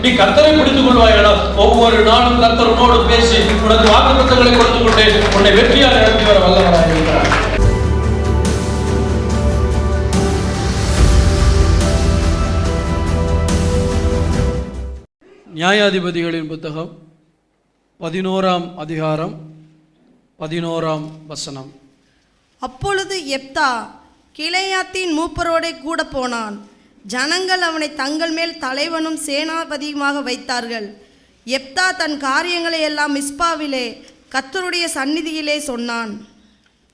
நீ கர்த்தரை பிடித்துக் கொள்வாயடா. ஒவ்வொரு நாளும் கர்த்தரோடு பேசி உனக்கு வாக்குத்தத்தங்களை கொடுத்துக் கொண்டே உன்னை வெற்றியாக நடத்தி வர வல்லவராக இருக்கிறார். நியாயாதிபதிகளின் புத்தகம் 11ஆம் அதிகாரம் 11ஆம் வசனம். அப்பொழுது எப்தா கிளையாத்தின் மூப்பரோடே கூட போனான். ஜனங்கள் அவனை தங்கள் மேல் தலைவனும் சேனாபதியுமாக வைத்தார்கள். எப்தா தன் காரியங்களை எல்லாம் மிஸ்பாவிலே கர்த்தருடைய சந்நிதியிலே சொன்னான்.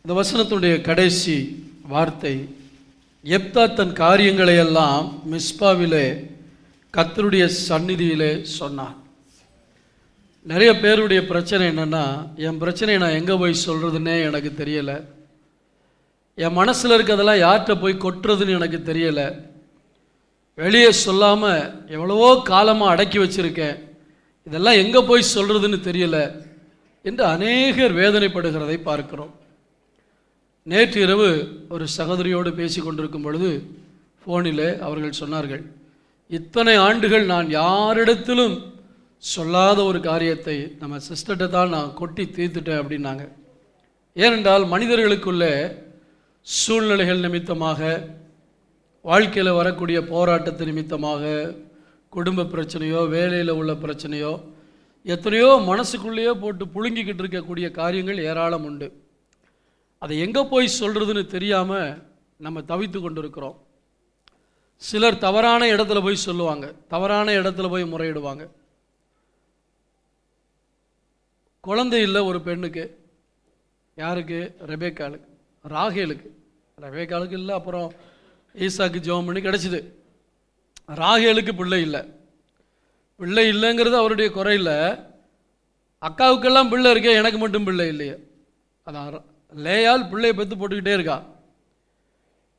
இந்த வசனத்துடைய கடைசி வார்த்தை, எப்தா தன் காரியங்களை எல்லாம் மிஸ்பாவிலே கர்த்தருடைய சந்நிதியிலே சொன்னான். நிறைய பேருடைய பிரச்சனை என்னென்னா, என் பிரச்சனையை நான் எங்கே போய் சொல்கிறதுன்னே எனக்கு தெரியலை, என் மனசில் இருக்கிறதெல்லாம் யார்கிட்ட போய் கொட்டுறதுன்னு எனக்கு தெரியலை, வெளியே சொல்லாமல் எவ்வளவோ காலமாக அடக்கி வச்சுருக்கேன், இதெல்லாம் எங்கே போய் சொல்கிறதுன்னு தெரியலை என்று அநேகர் வேதனைப்படுகிறதை பார்க்கிறோம். நேற்று இரவு ஒரு சகோதரியோடு பேசி கொண்டிருக்கும் பொழுது ஃபோனில் அவர்கள் சொன்னார்கள், இத்தனை ஆண்டுகள் நான் யாரிடத்திலும் சொல்லாத ஒரு காரியத்தை நம்ம சிஸ்டர்கிட்ட தான் நான் கொட்டி தீர்த்துட்டேன் அப்படின்னாங்க. ஏனென்றால் மனிதர்களுக்குள்ளே சூழ்நிலைகள் நிமித்தமாக, வாழ்க்கையில் வரக்கூடிய போராட்டத்து நிமித்தமாக, குடும்ப பிரச்சனையோ வேலையில் உள்ள பிரச்சனையோ, எத்தனையோ மனசுக்குள்ளேயோ போட்டு புழுங்கிக்கிட்டு இருக்கக்கூடிய காரியங்கள் ஏராளம் உண்டு. அதை எங்கே போய் சொல்கிறதுன்னு தெரியாமல் நம்ம தவித்து கொண்டு இருக்கிறோம். சிலர் தவறான இடத்துல போய் சொல்லுவாங்க, தவறான இடத்துல போய் முறையிடுவாங்க. குழந்தை இல்லை ஒரு பெண்ணுக்கு, யாருக்கு? ரெபேக்காளுக்கு, ராகேலுக்கு. ரெபேக்காளுக்கு இல்லை, அப்புறம் ஈசாக்கு ஜெபம் பண்ணி கிடச்சிது. ராகேலுக்கு பிள்ளை இல்லை. பிள்ளை இல்லைங்கிறது அவருடைய குறை இல்லை, அக்காவுக்கெல்லாம் பிள்ளை இருக்கே, எனக்கு மட்டும் பிள்ளை இல்லையே. அதான் லேயால் பிள்ளையை பெற்று போட்டுக்கிட்டே இருக்கா.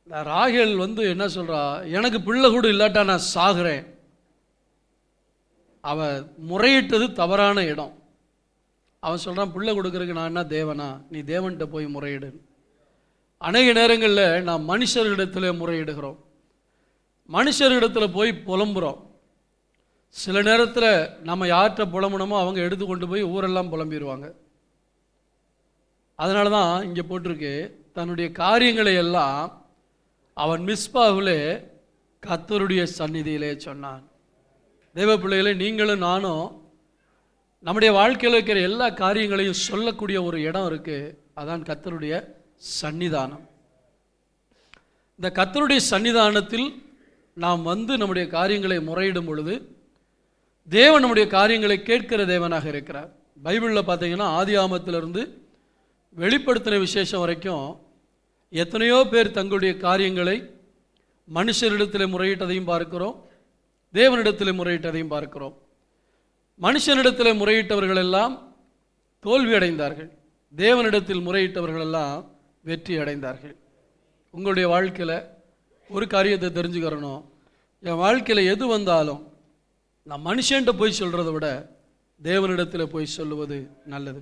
இந்த ராகேல் என்ன சொல்கிறா, எனக்கு பிள்ளை கூட இல்லாட்டா நான் சாகுறேன். அவன் முறையிட்டது தவறான இடம். அவன் சொல்கிறான், பிள்ளை கொடுக்கறதுக்கு நான் என்ன தேவனா, நீ தேவன்கிட்ட போய் முறையிடு. அநேக நேரங்களில் நாம் மனுஷர்களிடத்தில் முறையிடுகிறோம், மனுஷர்களிடத்தில் போய் புலம்புகிறோம். சில நேரத்தில் நம்ம யார்கிட்ட புலம்பணுமோ அவங்க எடுத்துக்கொண்டு போய் ஊரெல்லாம் புலம்பிடுவாங்க. அதனால தான் இங்கே போட்டிருக்கு, தன்னுடைய காரியங்களை எல்லாம் அவன் மிஸ்பாவிலே கர்த்தருடைய சந்நிதியிலே சொன்னான். தேவ பிள்ளைகளே, நீங்களும் நானும் நம்முடைய வாழ்க்கையில் இருக்கிற எல்லா காரியங்களையும் சொல்லக்கூடிய ஒரு இடம் இருக்குது, அதான் கர்த்தருடைய சன்னிதானம். இந்த கர்த்தருடைய சன்னிதானத்தில் நாம் நம்முடைய காரியங்களை முறையிடும் பொழுது தேவன் நம்முடைய காரியங்களை கேட்கிற தேவனாக இருக்கிறார். பைபிளில் பார்த்தீங்கன்னா ஆதியாகமத்திலிருந்து வெளிப்படுத்தின விசேஷம் வரைக்கும் எத்தனையோ பேர் தங்களுடைய காரியங்களை மனுஷரிடத்தில் முறையிட்டதையும் பார்க்கிறோம், தேவனிடத்தில் முறையிட்டதையும் பார்க்கிறோம். மனுஷனிடத்தில் முறையிட்டவர்கள் எல்லாம் தோல்வி அடைந்தார்கள், தேவனிடத்தில் முறையிட்டவர்கள் எல்லாம் வெற்றி அடைந்தார்கள். உங்களுடைய வாழ்க்கையில் ஒரு காரியத்தை தெரிஞ்சுக்கிறணும், என் வாழ்க்கையில் எது வந்தாலும் நான் மனுஷன்கிட்ட போய் சொல்கிறத விட தேவனிடத்தில் போய் சொல்லுவது நல்லது.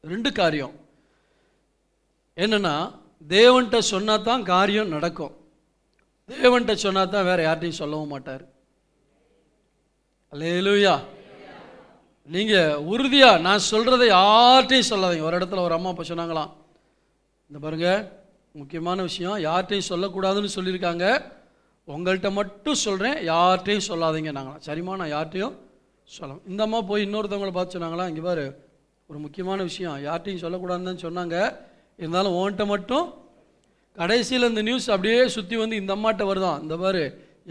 ரெண்டு காரியம் என்னென்னா, தேவன்கிட்ட சொன்னால் தான் காரியம் நடக்கும், தேவன்கிட்ட சொன்னால் தான் வேறு யார்ட்டையும் சொல்லவும் மாட்டார். அல்லேலூயா. நீங்கள் உறுதியாக நான் சொல்கிறத யார்ட்டையும் சொல்லாதீங்க. ஒரு இடத்துல ஒரு அம்மா அப்போ சொன்னாங்களாம், இந்த பாருங்கள் முக்கியமான விஷயம், யார்கிட்டையும் சொல்லக்கூடாதுன்னு சொல்லியிருக்காங்க, உங்கள்கிட்ட மட்டும் சொல்கிறேன், யார்கிட்டையும் சொல்லாதீங்க. நாங்களாம் சரிம்மா, நான் யார்கிட்டையும் சொல்லலாம். இந்த அம்மா போய் இன்னொருத்தவங்களை பார்த்து சொன்னாங்களா, இங்கே பாரு ஒரு முக்கியமான விஷயம், யார்கிட்டையும் சொல்லக்கூடாதுன்னு தான் சொன்னாங்க, இருந்தாலும் உன்கிட்ட மட்டும். கடைசியில் இந்த நியூஸ் அப்படியே சுற்றி இந்த அம்மாட்ட வருதான், இந்த பாரு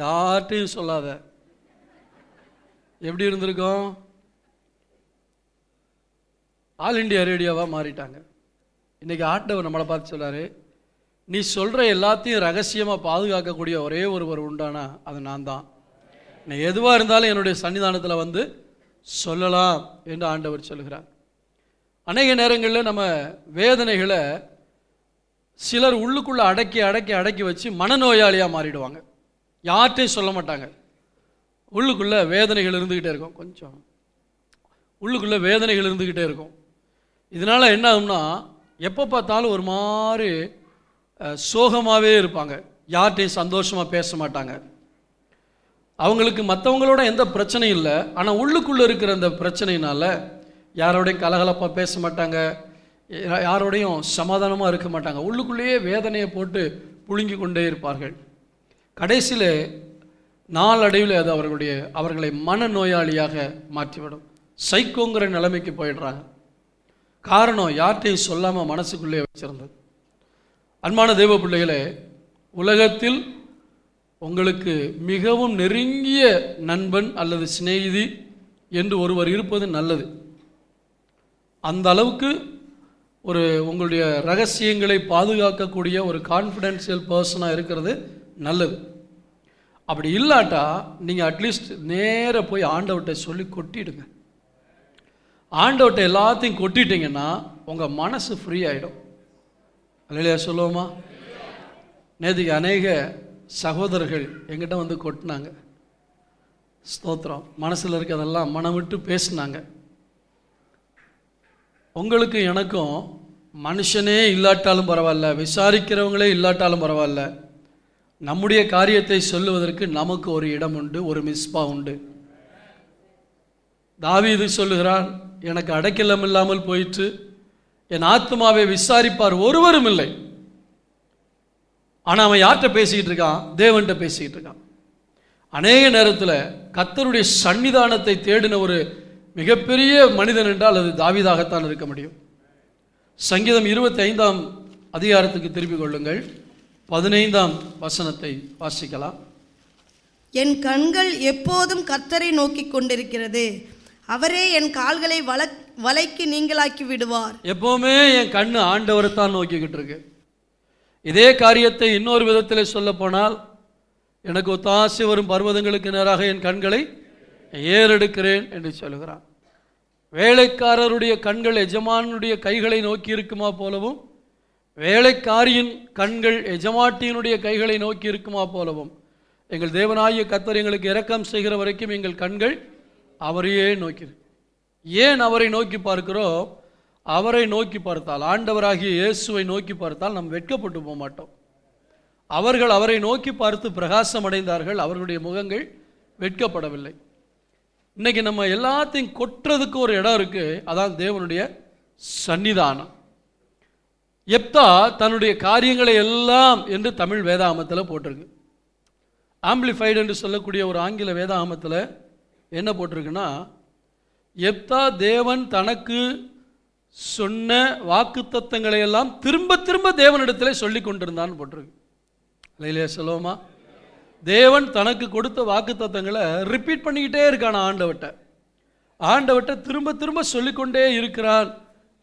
யார்கிட்டையும் சொல்லாத. எப்படி இருந்திருக்கும்? ஆல் இண்டியா ரேடியோவாக மாறிட்டாங்க. இன்றைக்கி ஆண்டவர் நம்மளை பார்த்து சொல்கிறாரு, நீ சொல்கிற எல்லாத்தையும் ரகசியமாக பாதுகாக்கக்கூடிய ஒரே ஒருவர் உண்டானா அது நான் தான். நீ எதுவாக இருந்தாலும் என்னுடைய சன்னிதானத்தில் சொல்லலாம் என்று ஆண்டவர் சொல்கிறார். அநேக நேரங்களில் நம்ம வேதனைகளை சிலர் உள்ளுக்குள்ளே அடக்கி அடக்கி அடக்கி வச்சு மனநோயாளியாக மாறிடுவாங்க. யார்கிட்டையும் சொல்ல மாட்டாங்க. உள்ளுக்குள்ளே வேதனைகள் இருந்துக்கிட்டே இருக்கும், கொஞ்சம் உள்ளுக்குள்ளே வேதனைகள் இருந்துக்கிட்டே இருக்கும். இதனால் என்ன ஆகும்னா எப்போ பார்த்தாலும் ஒரு மாதிரி சோகமாகவே இருப்பாங்க. யார்கிட்டையும் சந்தோஷமாக பேச மாட்டாங்க. அவங்களுக்கு மற்றவங்களோட எந்த பிரச்சனையும் இல்லை, ஆனால் உள்ளுக்குள்ளே இருக்கிற அந்த பிரச்சனையினால யாரோடையும் கலகலப்பாக பேச மாட்டாங்க, யாரோடையும் சமாதானமாக இருக்க மாட்டாங்க. உள்ளுக்குள்ளேயே வேதனையை போட்டு புழுங்கி கொண்டே இருப்பார்கள். கடைசியில் நாளடைவில் அது அவர்களை மனநோயாளியாக மாற்றிவிடும். சைக்கோங்கிற நிலைமைக்கு போயிடுறாங்க. காரணம் யார்கிட்டையும் சொல்லாமல் மனசுக்குள்ளே வச்சிருந்தது. அன்பான தேவ பிள்ளைகளே, உலகத்தில் உங்களுக்கு மிகவும் நெருங்கிய நண்பன் அல்லது சிநேகிதி என்று ஒருவர் இருப்பது நல்லது. அந்த அளவுக்கு உங்களுடைய ரகசியங்களை பாதுகாக்கக்கூடிய ஒரு கான்ஃபிடென்ஷியல் பர்சனாக இருக்கிறது நல்லது. அப்படி இல்லாட்டா நீங்கள் அட்லீஸ்ட் நேராக போய் ஆண்டவர்கிட்ட சொல்லி கொட்டிடுங்க. ஆண்டவர்கிட்ட எல்லாத்தையும் கொட்டிட்டீங்கன்னா உங்கள் மனசு ஃப்ரீ ஆகிடும். அல்லையா சொல்லுவோமா? நேற்றுக்கு அநேக சகோதரர்கள் எங்கிட்ட வந்து கொட்டினாங்க. ஸ்தோத்திரம். மனசில் இருக்கிறதெல்லாம் மனம் விட்டு பேசினாங்க. உங்களுக்கு எனக்கும் மனுஷனே இல்லாட்டாலும் பரவாயில்ல, விசாரிக்கிறவங்களே இல்லாட்டாலும் பரவாயில்ல, நம்முடைய காரியத்தை சொல்லுவதற்கு நமக்கு ஒரு இடம் உண்டு, ஒரு மிஸ்பா உண்டு. தாவீது சொல்லுகிறான், எனக்கு அடைக்கலம் இல்லாமல் போயிற்று, என் ஆத்மாவை விசாரிப்பார் ஒருவரும் இல்லை. ஆனால் அவன் யார்கிட்ட பேசிக்கிட்டு இருக்கான்? தேவன்கிட்ட பேசிக்கிட்டு இருக்கான். அநேக நேரத்தில் கர்த்தருடைய சன்னிதானத்தை தேடின ஒரு மிகப்பெரிய மனிதன் என்றால் அது தாவீதாகத்தான் இருக்க முடியும். சங்கீதம் 25ஆம் அதிகாரத்துக்கு திருப்பிக் கொள்ளுங்கள். 15ஆம் வசனத்தை வாசிக்கலாம். என் கண்கள் எப்போதும் கர்த்தரை நோக்கி கொண்டிருக்கிறது, அவரே என் கால்களை வலைக்கு நீங்களாக்கி விடுவார். எப்பவுமே என் கண்ணு ஆண்டவரை தான் நோக்கிக்கிட்டு இருக்கு. இதே காரியத்தை இன்னொரு விதத்தில் சொல்ல போனால், எனக்கு ஒத்தாசை வரும் பர்வதங்களுக்கு நேராக என் கண்களை ஏறெடுக்கிறேன் என்று சொல்கிறான். வேலைக்காரருடைய கண்கள் எஜமானுடைய கைகளை நோக்கி இருக்குமா போலவும், வேலைக்காரியின் கண்கள் எஜமாட்டியினுடைய கைகளை நோக்கி இருக்குமா போலவும், எங்கள் தேவனாகிய கர்த்தர் எங்களுக்கு இரக்கம் செய்கிற வரைக்கும் எங்கள் கண்கள் அவரையே நோக்கி. ஏன் அவரை நோக்கி பார்க்கிறோம்? அவரை நோக்கி பார்த்தால், ஆண்டவராகிய இயேசுவை நோக்கி பார்த்தால் நாம் வெட்கப்பட்டு போக மாட்டோம். அவர்கள் அவரை நோக்கி பார்த்து பிரகாசம் அடைந்தார்கள், அவர்களுடைய முகங்கள் வெட்கப்படவில்லை. இன்னைக்கு நம்ம எல்லாத்தையும் கொட்டுறதுக்கு ஒரு இடம் இருக்கு, அதான் தேவனுடைய சன்னிதானம். எப்தா தன்னுடைய காரியங்களை எல்லாம் என்று தமிழ் வேதாகமத்தில் போட்டிருக்கு. ஆம்பிளிஃபைடு என்று சொல்லக்கூடிய ஒரு ஆங்கில வேதாகமத்தில் என்ன போட்டிருக்குன்னா, எப்தா தேவன் தனக்கு சொன்ன வாக்குத்தத்தங்களை எல்லாம் திரும்ப திரும்ப தேவனிடத்தில் சொல்லி கொண்டிருந்தான்னு போட்டிருக்கு. இல்லையா சொல்லுவோமா? தேவன் தனக்கு கொடுத்த வாக்குத்தத்தங்களை ரிப்பீட் பண்ணிக்கிட்டே இருக்கான ஆண்டவட்ட திரும்ப திரும்ப சொல்லிக்கொண்டே இருக்கிறான்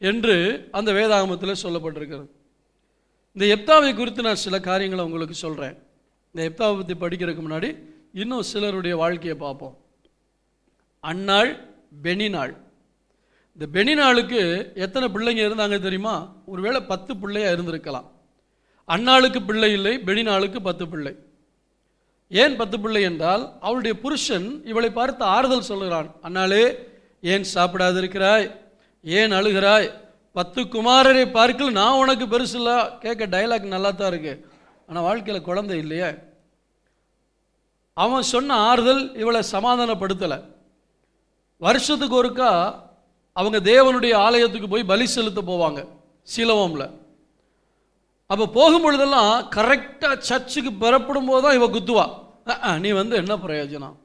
என்று அந்த வேதாகமத்தில் சொல்லப்பட்டிருக்கிறது. இந்த எப்தாவை குறித்து நான் சில காரியங்களை உங்களுக்கு சொல்கிறேன். இந்த எப்தாவை பற்றி படிக்கிறதுக்கு முன்னாடி இன்னும் சிலருடைய வாழ்க்கையை பார்ப்போம். அன்னாள், பெனினாள். இந்த பெனினாளுக்கு எத்தனை பிள்ளைங்க இருந்தாங்க தெரியுமா? ஒருவேளை 10 பிள்ளையா இருந்திருக்கலாம். அன்னாளுக்கு பிள்ளை இல்லை, பெனினாளுக்கு 10 பிள்ளை. ஏன் 10 பிள்ளை என்றால், அவளுடைய புருஷன் இவளை பார்த்து ஆறுதல் சொல்கிறான். அன்னாளே, ஏன் சாப்பிடாது இருக்கிறாய்? ஏன் அழுகிறாய்? 10 குமாரரை பார்க்கல நான் உனக்கு பெருசு இல்லை. கேட்க டைலாக் நல்லா தான் இருக்கு, ஆனால் வாழ்க்கையில் குழந்தை இல்லையே. அவன் சொன்ன ஆறுதல் இவளை சமாதானப்படுத்தலை. வருஷத்துக்கு ஒருக்கா அவங்க தேவனுடைய ஆலயத்துக்கு போய் பலி செலுத்த போவாங்க சீலோவில். அப்போ போகும்பொழுதெல்லாம் கரெக்டாக சர்ச்சுக்கு பெறப்படும் போது தான் இவ குத்துவா. நீ என்ன பிரயோஜனம்?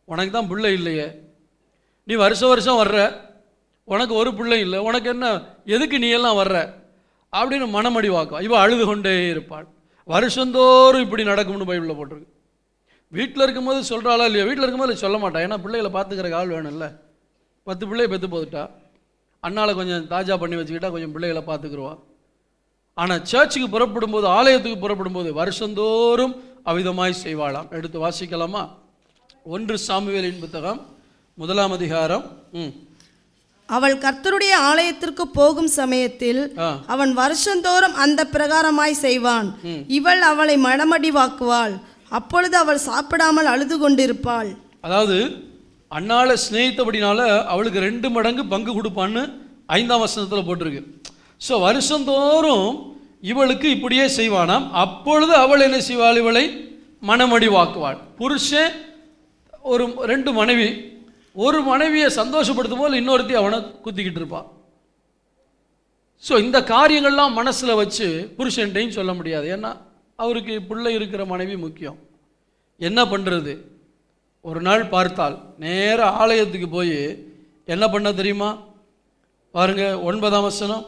உனக்கு தான் பிள்ளை இல்லையே, நீ வருஷம் வர்ற, உனக்கு ஒரு பிள்ளை இல்லை, உனக்கு என்ன, எதுக்கு நீ எல்லாம் வர்ற அப்படின்னு மனமடி வாக்கும். இவ அழுது கொண்டே இருப்பாள். வருஷந்தோறும் இப்படி நடக்கும்னு பைபிளில் போட்டிருக்கு. வீட்டில் இருக்கும்போது சொல்கிறாளா இல்லையா? வீட்டில் இருக்கும்போது சொல்ல மாட்டான், ஏன்னா பிள்ளைகளை பார்த்துக்கிற ஆள் வேணும்ல. 10 பிள்ளையை பெற்று போதுட்டா, அண்ணால் கொஞ்சம் தாஜா பண்ணி வச்சுக்கிட்டா கொஞ்சம் பிள்ளைகளை பார்த்துக்குருவா. ஆனால் சர்ச்சுக்கு புறப்படும் போது, ஆலயத்துக்கு புறப்படும் போது வருஷந்தோறும் அவ்விதமாய் செய்வாளாம். எடுத்து வாசிக்கலாமா? 1 சாமுவேலின் புத்தகம் 1ஆம் அதிகாரம் அவள் கர்த்தருடைய ஆலயத்திற்கு போகும் சமயத்தில் அவன் வருஷந்தோறும் அந்த பிரகாரமாய் செய்வான். இவள் அவளை மனமடிவாக்குவாள். அப்பொழுது அவள் சாப்பிடாமல் அழுது கொண்டிருப்பாள். அதாவது அண்ணாளை சிநேகித்தபடினால அவளுக்கு 2 மடங்கு பங்கு கொடுப்பான்னு 5ஆம் வசனத்தில் போட்டிருக்கு. ஸோ வருஷந்தோறும் இவளுக்கு இப்படியே செய்வானாம். அப்பொழுது அவள் என்ன செய்வாள்? இவளை மனமடிவாக்குவாள். புருஷன் ஒரு 2 மனைவி, ஒரு மனைவியை சந்தோஷப்படுத்தும் போது இன்னொருத்தி அவனை குத்திக்கிட்டு இருப்பாள். ஸோ இந்த காரியங்கள்லாம் மனசில் வச்சு புருஷன்ட்டையும் சொல்ல முடியாது. ஏன்னா அவருக்கு பிள்ளை இருக்கிற மனைவி முக்கியம். என்ன பண்ணுறது? ஒரு நாள் பார்த்தால் நேராக ஆலயத்துக்கு போய் என்ன பண்ண தெரியுமா? பாருங்க 9ஆம் வசனம்.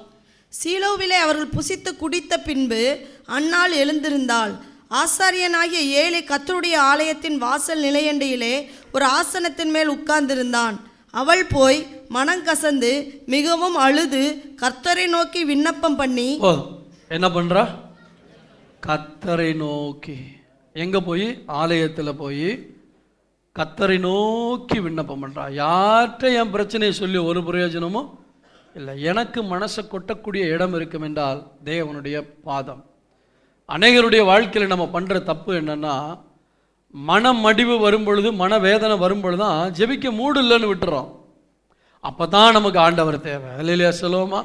சீலோவிலே அவர்கள் புசித்து குடித்த பின்பு அன்னாள் எழுந்திருந்தாள். ஆசாரியனாகிய ஏலி கர்த்தருடைய ஆலயத்தின் வாசல் நிலையண்டையிலே ஒரு ஆசனத்தின் மேல் உட்கார்ந்திருந்தான். அவள் போய் மனங்கசந்து மிகவும் அழுது கர்த்தரை நோக்கி விண்ணப்பம் பண்ணி. என்ன பண்றா? கர்த்தரை நோக்கி. எங்க போய்? ஆலயத்தில் போய் கர்த்தரை நோக்கி விண்ணப்பம் பண்றா. யார்கிட்ட என் பிரச்சனையை சொல்லி ஒரு பிரயோஜனமும் இல்லை. எனக்கு மனசை கொட்டக்கூடிய இடம் இருக்கும் என்றால் தேவனுடைய பாதம். அநேகருடைய வாழ்க்கையில் நம்ம பண்ணுற தப்பு என்னன்னா, மனமடிவு வரும்பொழுது, மனவேதனை வரும்பொழுது தான் ஜெபிக்க மூடு இல்லைன்னு விட்டுறோம். அப்போ தான் நமக்கு ஆண்டவர் தேவை. இல்லையா சொல்லுவோமா?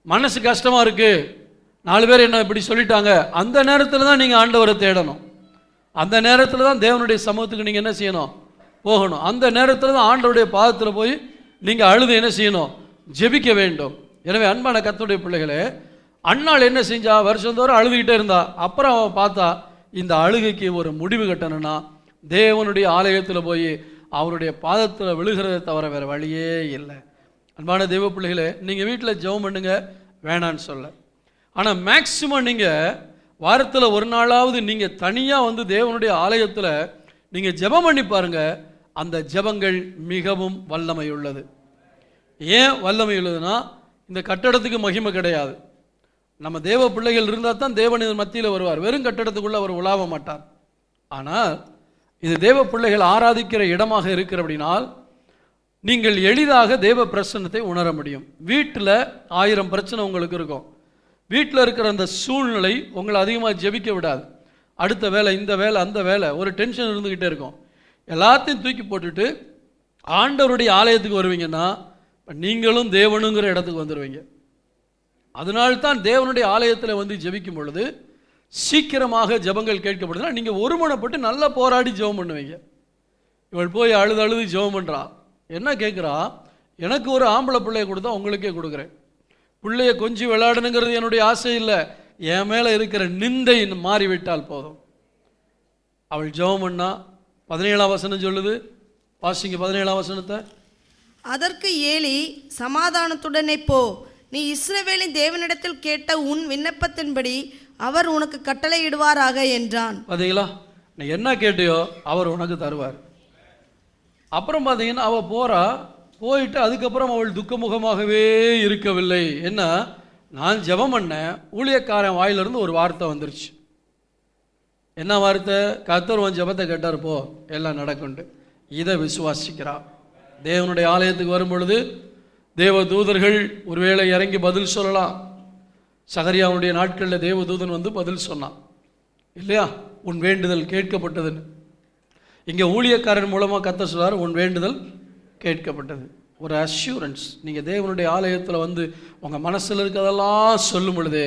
மனசு கஷ்டமாக இருக்குது, 4 பேர் என்ன இப்படி சொல்லிட்டாங்க, அந்த நேரத்தில் தான் நீங்கள் ஆண்டவரை தேடணும். அந்த நேரத்தில் தான் தேவனுடைய சமூகத்துக்கு நீங்கள் என்ன செய்யணும்? போகணும். அந்த நேரத்தில் தான் ஆண்டவருடைய பாதத்தில் போய் நீங்கள் அழுது என்ன செய்யணும்? ஜெபிக்க வேண்டும். எனவே அன்பான கர்த்தருடைய பிள்ளைகளே, அன்னாள் என்ன செஞ்சா? வருஷந்தோறும் அழுதுகிட்டே இருந்தா. அப்புறம் அவன் பார்த்தா இந்த அழுகைக்கு ஒரு முடிவு கட்டணும்னா தேவனுடைய ஆலயத்தில் போய் அவருடைய பாதத்தில் விழுகிறத தவிர வேறு வழியே இல்லை. அன்பான தெய்வ பிள்ளைகளே, நீங்கள் வீட்டில் ஜெபம் பண்ணுங்க, வேணான்னு சொல்ல. ஆனால் மேக்சிமம் நீங்கள் வாரத்தில் ஒரு நாளாவது நீங்கள் தனியாக வந்து தேவனுடைய ஆலயத்தில் நீங்கள் ஜெபம் பண்ணி பாருங்கள். அந்த ஜெபங்கள் மிகவும் வல்லமை உள்ளது. ஏன் வல்லமை உள்ளதுன்னா, இந்த கட்டடத்துக்கு மகிமை கிடையாது. நம்ம தேவ பிள்ளைகள் இருந்தால் தான் தேவனின் மத்தியில் வருவார். வெறும் கட்டடத்துக்குள்ளே அவர் உலாவ மாட்டார். ஆனால் இது தேவ பிள்ளைகள் ஆராதிக்கிற இடமாக இருக்கிறபடினால் நீங்கள் எளிதாக தேவ பிரசன்னத்தை உணர முடியும். வீட்டில் 1000 பிரச்சனை உங்களுக்கு இருக்கும். வீட்டில் இருக்கிற அந்த சூழ்நிலை உங்களை அதிகமாக ஜெபிக்க விடாது. அடுத்த வேலை, இந்த வேலை, அந்த வேலை, ஒரு டென்ஷன் இருந்துக்கிட்டே இருக்கும். எல்லாத்தையும் தூக்கி போட்டுட்டு ஆண்டவருடைய ஆலயத்துக்கு வருவீங்கன்னா நீங்களும் தேவனுங்கிற இடத்துக்கு வந்துடுவீங்க. அதனால்தான் தேவனுடைய ஆலயத்தில் வந்து ஜெபிக்கும் பொழுது சீக்கிரமாக ஜெபங்கள் கேட்கப்படுதுன்னா நீங்கள் ஒருமனப்பட்டு நல்லா போராடி ஜெபம் பண்ணுவீங்க. இவள் போய் அழுது அழுது ஜெபம் பண்ணுறா. என்ன கேட்குறா? எனக்கு ஒரு ஆம்பளை பிள்ளைய கொடுத்தா உங்களுக்கே கொடுக்குறேன். பிள்ளைய கொஞ்சம் விளையாடணுங்கிறது என்னுடைய ஆசை இல்லை, என் மேலே இருக்கிற நிந்தை மாறிவிட்டால் போதும். அவள் ஜெபம் பண்ணா. 17ஆம் வசனம் சொல்லுது, வாசிங்க 17ஆம் வசனத்தை. அதற்கு ஏலி, சமாதானத்துடனே போ, நீ இஸ்ரவேலின் தேவனிடத்தில் கேட்ட உன் விண்ணப்பத்தின்படி அவர் உனக்கு கட்டளையிடுவாராக என்றான். பார்த்தீங்களா? நீ என்ன கேட்டியோ அவர் உனக்கு தருவார். அப்புறம் பார்த்தீங்கன்னா அவள் போகிறா. போயிட்டு அதுக்கப்புறம் அவள் துக்கமுகமாகவே இருக்கவில்லை. என்ன? நான் ஜெபம் பண்ணேன், ஊழியக்காரன் வாயிலிருந்து ஒரு வார்த்தை வந்துருச்சு. என்ன வார்த்தை? கர்த்தர் உன் ஜெபத்தை கேட்டார், போ, எல்லாம் நடக்குண்டு. இதை விசுவாசிக்கிறா. தேவனுடைய ஆலயத்துக்கு வரும் பொழுது தேவ தூதர்கள் ஒருவேளை இறங்கி பதில் சொல்லலாம். சகரியாவுடைய நாட்களில் தேவ தூதன் வந்து பதில் சொன்னான் இல்லையா? உன் வேண்டுதல் கேட்கப்பட்டதுன்னு. இங்கே ஊழியக்காரன் மூலமாக கர்த்தர் சொல்றார், உன் வேண்டுதல் கேட்கப்பட்டது. ஒரு அஷ்யூரன்ஸ். நீங்கள் தேவனுடைய ஆலயத்தில் வந்து உங்கள் மனசில் இருக்கிறதெல்லாம் சொல்லும் பொழுது,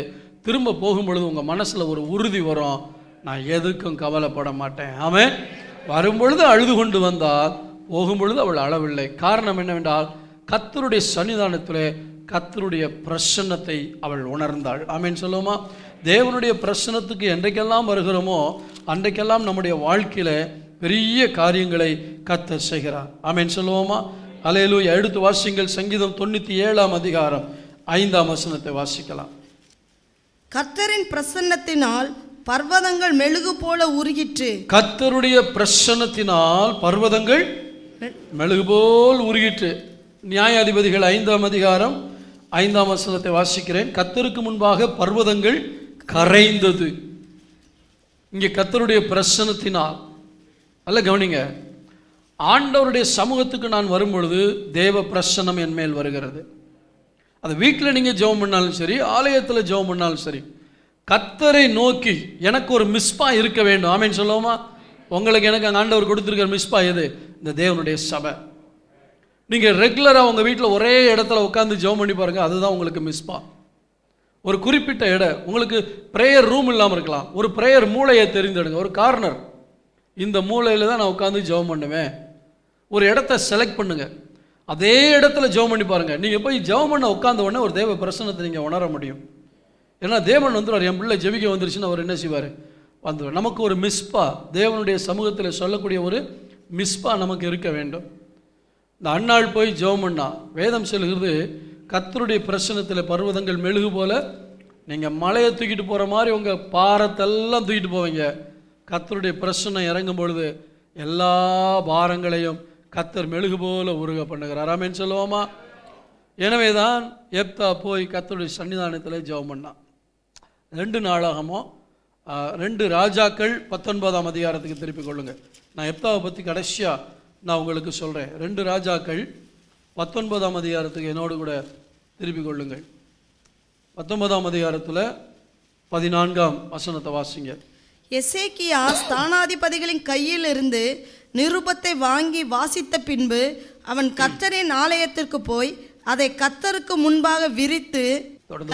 திரும்ப போகும் பொழுது உங்கள் மனசில் ஒரு உறுதி வரும், நான் எதுக்கும் கவலைப்பட மாட்டேன். ஆமென். வரும்பொழுது அழுது கொண்டு வந்தால் போகும் பொழுது அவள் அழவில்லை. காரணம் என்னவென்றால் கர்த்தருடைய சன்னிதானத்திலே கர்த்தருடைய பிரசன்னத்தை அவள் உணர்ந்தாள். ஆமென் சொல்லுவோமா? தேவனுடைய பிரசன்னத்துக்கு என்றைக்கெல்லாம் வருகிறோமோ அன்றைக்கெல்லாம் நம்முடைய வாழ்க்கையில் பெரிய காரியங்களை கர்த்தர் செய்கிறார். ஆமென் சொல்லுவோமா? அல்லேலூயா. எடுத்து வாசிங்கள். சங்கீதம் 97ஆம் அதிகாரம் 5ஆம் வசனத்தை வாசிக்கலாம். கர்த்தரின் பிரசன்னத்தினால் பர்வதங்கள் மெழுகு போல உருகிற்று. கர்த்தருடைய பிரசன்னத்தினால் பர்வதங்கள் மெழுகு போல் உருகிற்று. நியாயாதிபதிகள் 5ஆம் அதிகாரம் 5ஆம் வசனத்தை வாசிக்கிறேன். கர்த்தருக்கு முன்பாக பர்வதங்கள் கரைந்தது. இங்கே கர்த்தருடைய பிரசன்னத்தினால் அல்ல, கவனிங்க, ஆண்டவருடைய சமூகத்துக்கு நான் வரும்பொழுது தேவ பிரசன்னம் என் மேல் வருகிறது. அது வீட்டில் நீங்கள் ஜெபம் பண்ணாலும் சரி, ஆலயத்தில் ஜெபம் பண்ணாலும் சரி, கர்த்தரை நோக்கி எனக்கு ஒரு மிஸ்பா இருக்க வேண்டும். ஆமேன்னு சொல்லுவோமா? உங்களுக்கு எனக்கு அங்கே ஆண்டவர் கொடுத்துருக்கிற மிஸ்பா எது? இந்த தேவனுடைய சபை. நீங்கள் ரெகுலராக உங்கள் வீட்டில் ஒரே இடத்துல உட்காந்து ஜெபம் பண்ணி பாருங்கள், அதுதான் உங்களுக்கு மிஸ்பா. ஒரு குறிப்பிட்ட இடம், உங்களுக்கு ப்ரேயர் ரூம் இல்லாமல் இருக்கலாம், ஒரு ப்ரேயர் மூளையை தெரிந்தெடுங்க. ஒரு கார்னர், இந்த மூலையில் தான் நான் உட்காந்து ஜெபம் பண்ணுவேன். ஒரு இடத்த செலக்ட் பண்ணுங்கள், அதே இடத்துல ஜெபம் பண்ணி பாருங்கள். நீங்கள் போய் ஜெபம் பண்ண உட்காந்த உடனே ஒரு தேவ பிரசன்னத்தை நீங்கள் உணர முடியும். ஏன்னா தேவன் வந்துடுவார். என் பிள்ளை ஜெபிக்க வந்துருச்சுன்னு அவர் என்ன செய்வார்? வந்துடுவார். நமக்கு ஒரு மிஸ்பா, தேவனுடைய சமூகத்தில் சொல்லக்கூடிய ஒரு மிஸ்பா நமக்கு இருக்க வேண்டும். இந்த அன்னாள் போய் ஜெபம் பண்ணா, வேதம் சொல்கிறது கர்த்தருடைய பிரசன்னத்தில் பர்வதங்கள் மெழுகு போல, நீங்கள் மலையை தூக்கிட்டு போகிற மாதிரி உங்கள் பாரத்தெல்லாம் தூக்கிட்டு போவீங்க. கர்த்தருடைய பிரசன்னம் இறங்கும் பொழுது எல்லா பாரங்களையும் கர்த்தர் மெழுகு போல உருக பண்ணுகிறார். ஆமென் சொல்லுவோமா? எனவே தான் எப்தா போய் கர்த்தருடைய சன்னிதானத்தில் ஜெபம் பண்ணான். 2 நாளாகமோ 2 ராஜாக்கள் 19ஆம் அதிகாரத்துக்கு திருப்பிக் கொள்ளுங்கள். நான் எப்தாவை பற்றி கடைசியாக நான் உங்களுக்கு சொல்கிறேன். 2 ராஜாக்கள் 19ஆம் அதிகாரத்துக்கு என்னோடு கூட திருப்பிக் கொள்ளுங்கள். 19ஆம் அதிகாரத்தில் 14ஆம் வசனத்தை வாசிங்க. எசேக்கியா ஸ்தானாதிபதிகளின் கையில் இருந்து நிருபத்தை வாங்கி வாசித்த பின்பு அவன் கர்த்தரின் ஆலயத்திற்கு போய் அதை கர்த்தருக்கு முன்பாக விரித்து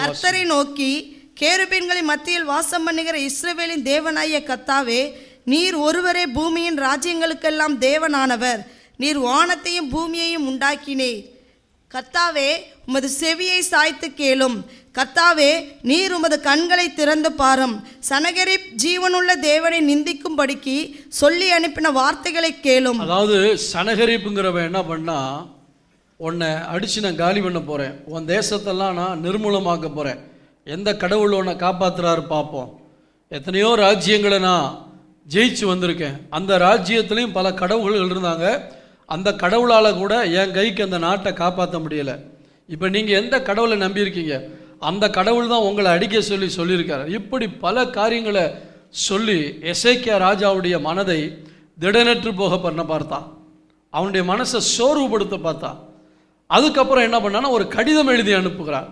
கர்த்தரை நோக்கி, கேருபீன்களின் மத்தியில் வாசம் பண்ணுகிற இஸ்ரவேலின் தேவனாகிய கர்த்தாவே, நீர் ஒருவரே பூமியின் ராஜ்யங்களுக்கெல்லாம் தேவனானவர். நீர் வானத்தையும் பூமியையும் உண்டாக்கினீர். கர்த்தாவே, உமது செவியை சாய்த்து கேளும். கர்த்தாவே, நீர் உமது கண்களை திறந்து பாரும். சனகரிப் ஜீவனுள்ள தேவனை நிந்திக்கும்படிக்கு சொல்லி அனுப்பின வார்த்தைகளை கேளும். அதாவது சனகரிப்புங்கிறவன் என்ன பண்ணா, உன்னை அடிச்சு நான் காலி பண்ண போகிறேன், உன் தேசத்தெல்லாம் நான் நிர்மூலமாக்க போகிறேன், எந்த கடவுள் உன்னை காப்பாற்றுறாரு பார்ப்போம். எத்தனையோ ராஜ்யங்களை நான் ஜெயிச்சு வந்திருக்கேன், அந்த ராஜ்யத்துலேயும் பல கடவுள்கள் இருந்தாங்க, அந்த கடவுளால் கூட என் கைக்கு அந்த நாட்டை காப்பாற்ற முடியலை. இப்போ நீங்கள் எந்த கடவுளை நம்பியிருக்கீங்க? அந்த கடவுள் தான் உங்களை அடிக்க சொல்லியிருக்காரு. இப்படி பல காரியங்களை சொல்லி எசேக்கியா ராஜாவுடைய மனதை திடனற்று போக பண்ண பார்த்தான். அவனுடைய மனசை சோர்வுபடுத்த பார்த்தான். அதுக்கப்புறம் என்ன பண்ணான்னா, ஒரு கடிதம் எழுதி அனுப்புகிறார்.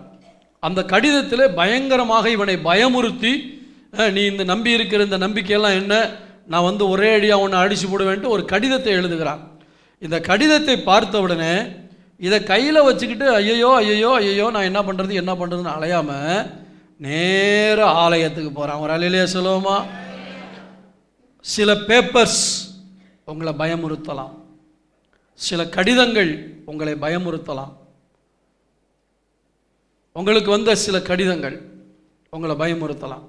அந்த கடிதத்தில் பயங்கரமாக இவனை பயமுறுத்தி, நீ இந்த நம்பி இருக்கிற இந்த நம்பிக்கையெல்லாம் என்ன, நான் ஒரே அடியாக உன்னை அடிச்சு போடுவேன்ட்டு ஒரு கடிதத்தை எழுதுகிறான். இந்த கடிதத்தை பார்த்த உடனே இதை கையில் வச்சுக்கிட்டு ஐயோ ஐயோ ஐயோ நான் என்ன பண்ணுறதுன்னு அலையாமல் நேர ஆலயத்துக்கு போகிறான். ஒரு அலையிலே சொல்லுவோமா? சில பேப்பர்ஸ் உங்களை பயமுறுத்தலாம், சில கடிதங்கள் உங்களை பயமுறுத்தலாம். உங்களுக்கு வந்த சில கடிதங்கள் உங்களை பயமுறுத்தலாம்.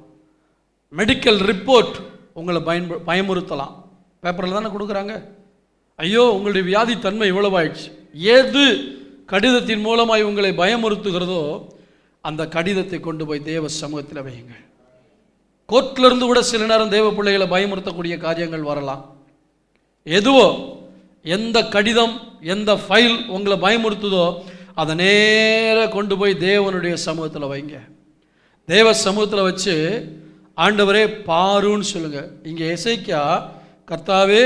மெடிக்கல் ரிப்போர்ட் உங்களை பயமுறுத்தலாம். பேப்பரில் தானே கொடுக்குறாங்க. ஐயோ உங்களுடைய வியாதி தன்மை இவ்வளவு ஆயிடுச்சு. ஏது கடிதத்தின் மூலமாய் உங்களை பயமுறுத்துகிறதோ அந்த கடிதத்தை கொண்டு போய் தேவ சமூகத்தில் வையுங்கள். கோர்ட்டிலிருந்து கூட சில நேரம் தேவ பிள்ளைகளை பயமுறுத்தக்கூடிய காரியங்கள் வரலாம். எதுவோ, எந்த கடிதம் எந்த ஃபைல் உங்களை பயமுறுத்துதோ அதை நேர கொண்டு போய் தேவனுடைய சமூகத்தில் வைங்க. தேவ சமூகத்தில் வச்சு ஆண்டவரே பாருன்னு சொல்லுங்க. இங்கே எசேக்கியா, கர்த்தாவே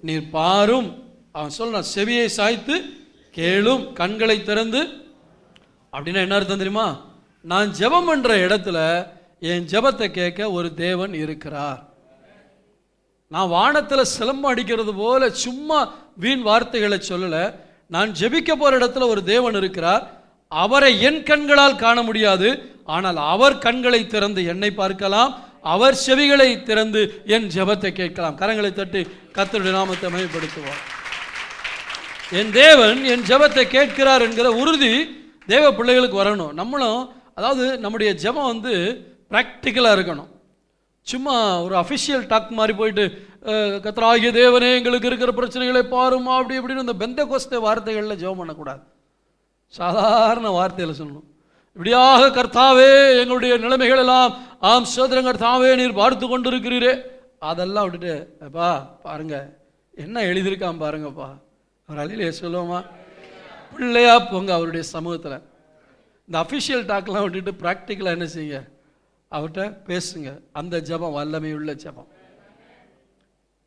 நீர் பாரும், அவன் சொல்ல செவியை சாய்த்து கேளும், கண்களை திறந்து. அப்படின்னா என்ன அர்த்தம் தெரியுமா? நான் ஜெபம் பண்ற இடத்துல என் ஜெபத்தை கேட்க ஒரு தேவன் இருக்கிறார். நான் வானத்தில் சிலம்பம் அடிக்கிறது போல சும்மா வீண் வார்த்தைகளை சொல்லலை. நான் ஜெபிக்க போகிற இடத்துல ஒரு தேவன் இருக்கிறார். அவரை என் கண்களால் காண முடியாது, ஆனால் அவர் கண்களை திறந்து என்னை பார்க்கலாம், அவர் செவிகளை திறந்து என் ஜெபத்தை கேட்கலாம். கரங்களை தட்டி கர்த்தருடைய நாமத்தை மகிமைப்படுத்துவார். என் தேவன் என் ஜெபத்தை கேட்கிறார் என்கிற உறுதி தேவ பிள்ளைகளுக்கு வரணும். நம்மளும் அதாவது நம்முடைய ஜெபம் ப்ராக்டிக்கலாக இருக்கணும். சும்மா ஒரு அஃபிஷியல் டாக் மாதிரி போயிட்டு கர்த்தராகிய தேவனே எங்களுக்கு இருக்கிற பிரச்சனைகளை பாருமா அப்படி இப்படின்னு இந்த பெந்தகோஸ்தே வார்த்தைகளில் ஜெபம் பண்ணக்கூடாது. சாதாரண வார்த்தையில் சொல்லணும். இப்படியாக கர்த்தாவே எங்களுடைய நிலைமைகள் எல்லாம் ஆம் சோதரன் கர்த்தாவே நீர் பார்த்து கொண்டு இருக்கிறீரே, அதெல்லாம் விட்டுட்டு அப்பா பாருங்க என்ன எழுதியிருக்கான் பாருங்கப்பா, அவர் அலையிலே சொல்லுவோமா? பிள்ளையா போங்க அவருடைய சமூகத்தில். இந்த அஃபிஷியல் டாக்லாம் விட்டுட்டு ப்ராக்டிக்கலாக என்ன செய்யுங்க, அவர்கிட்ட பேசுங்க. அந்த ஜெபம் வல்லமையுள்ள ஜெபம்.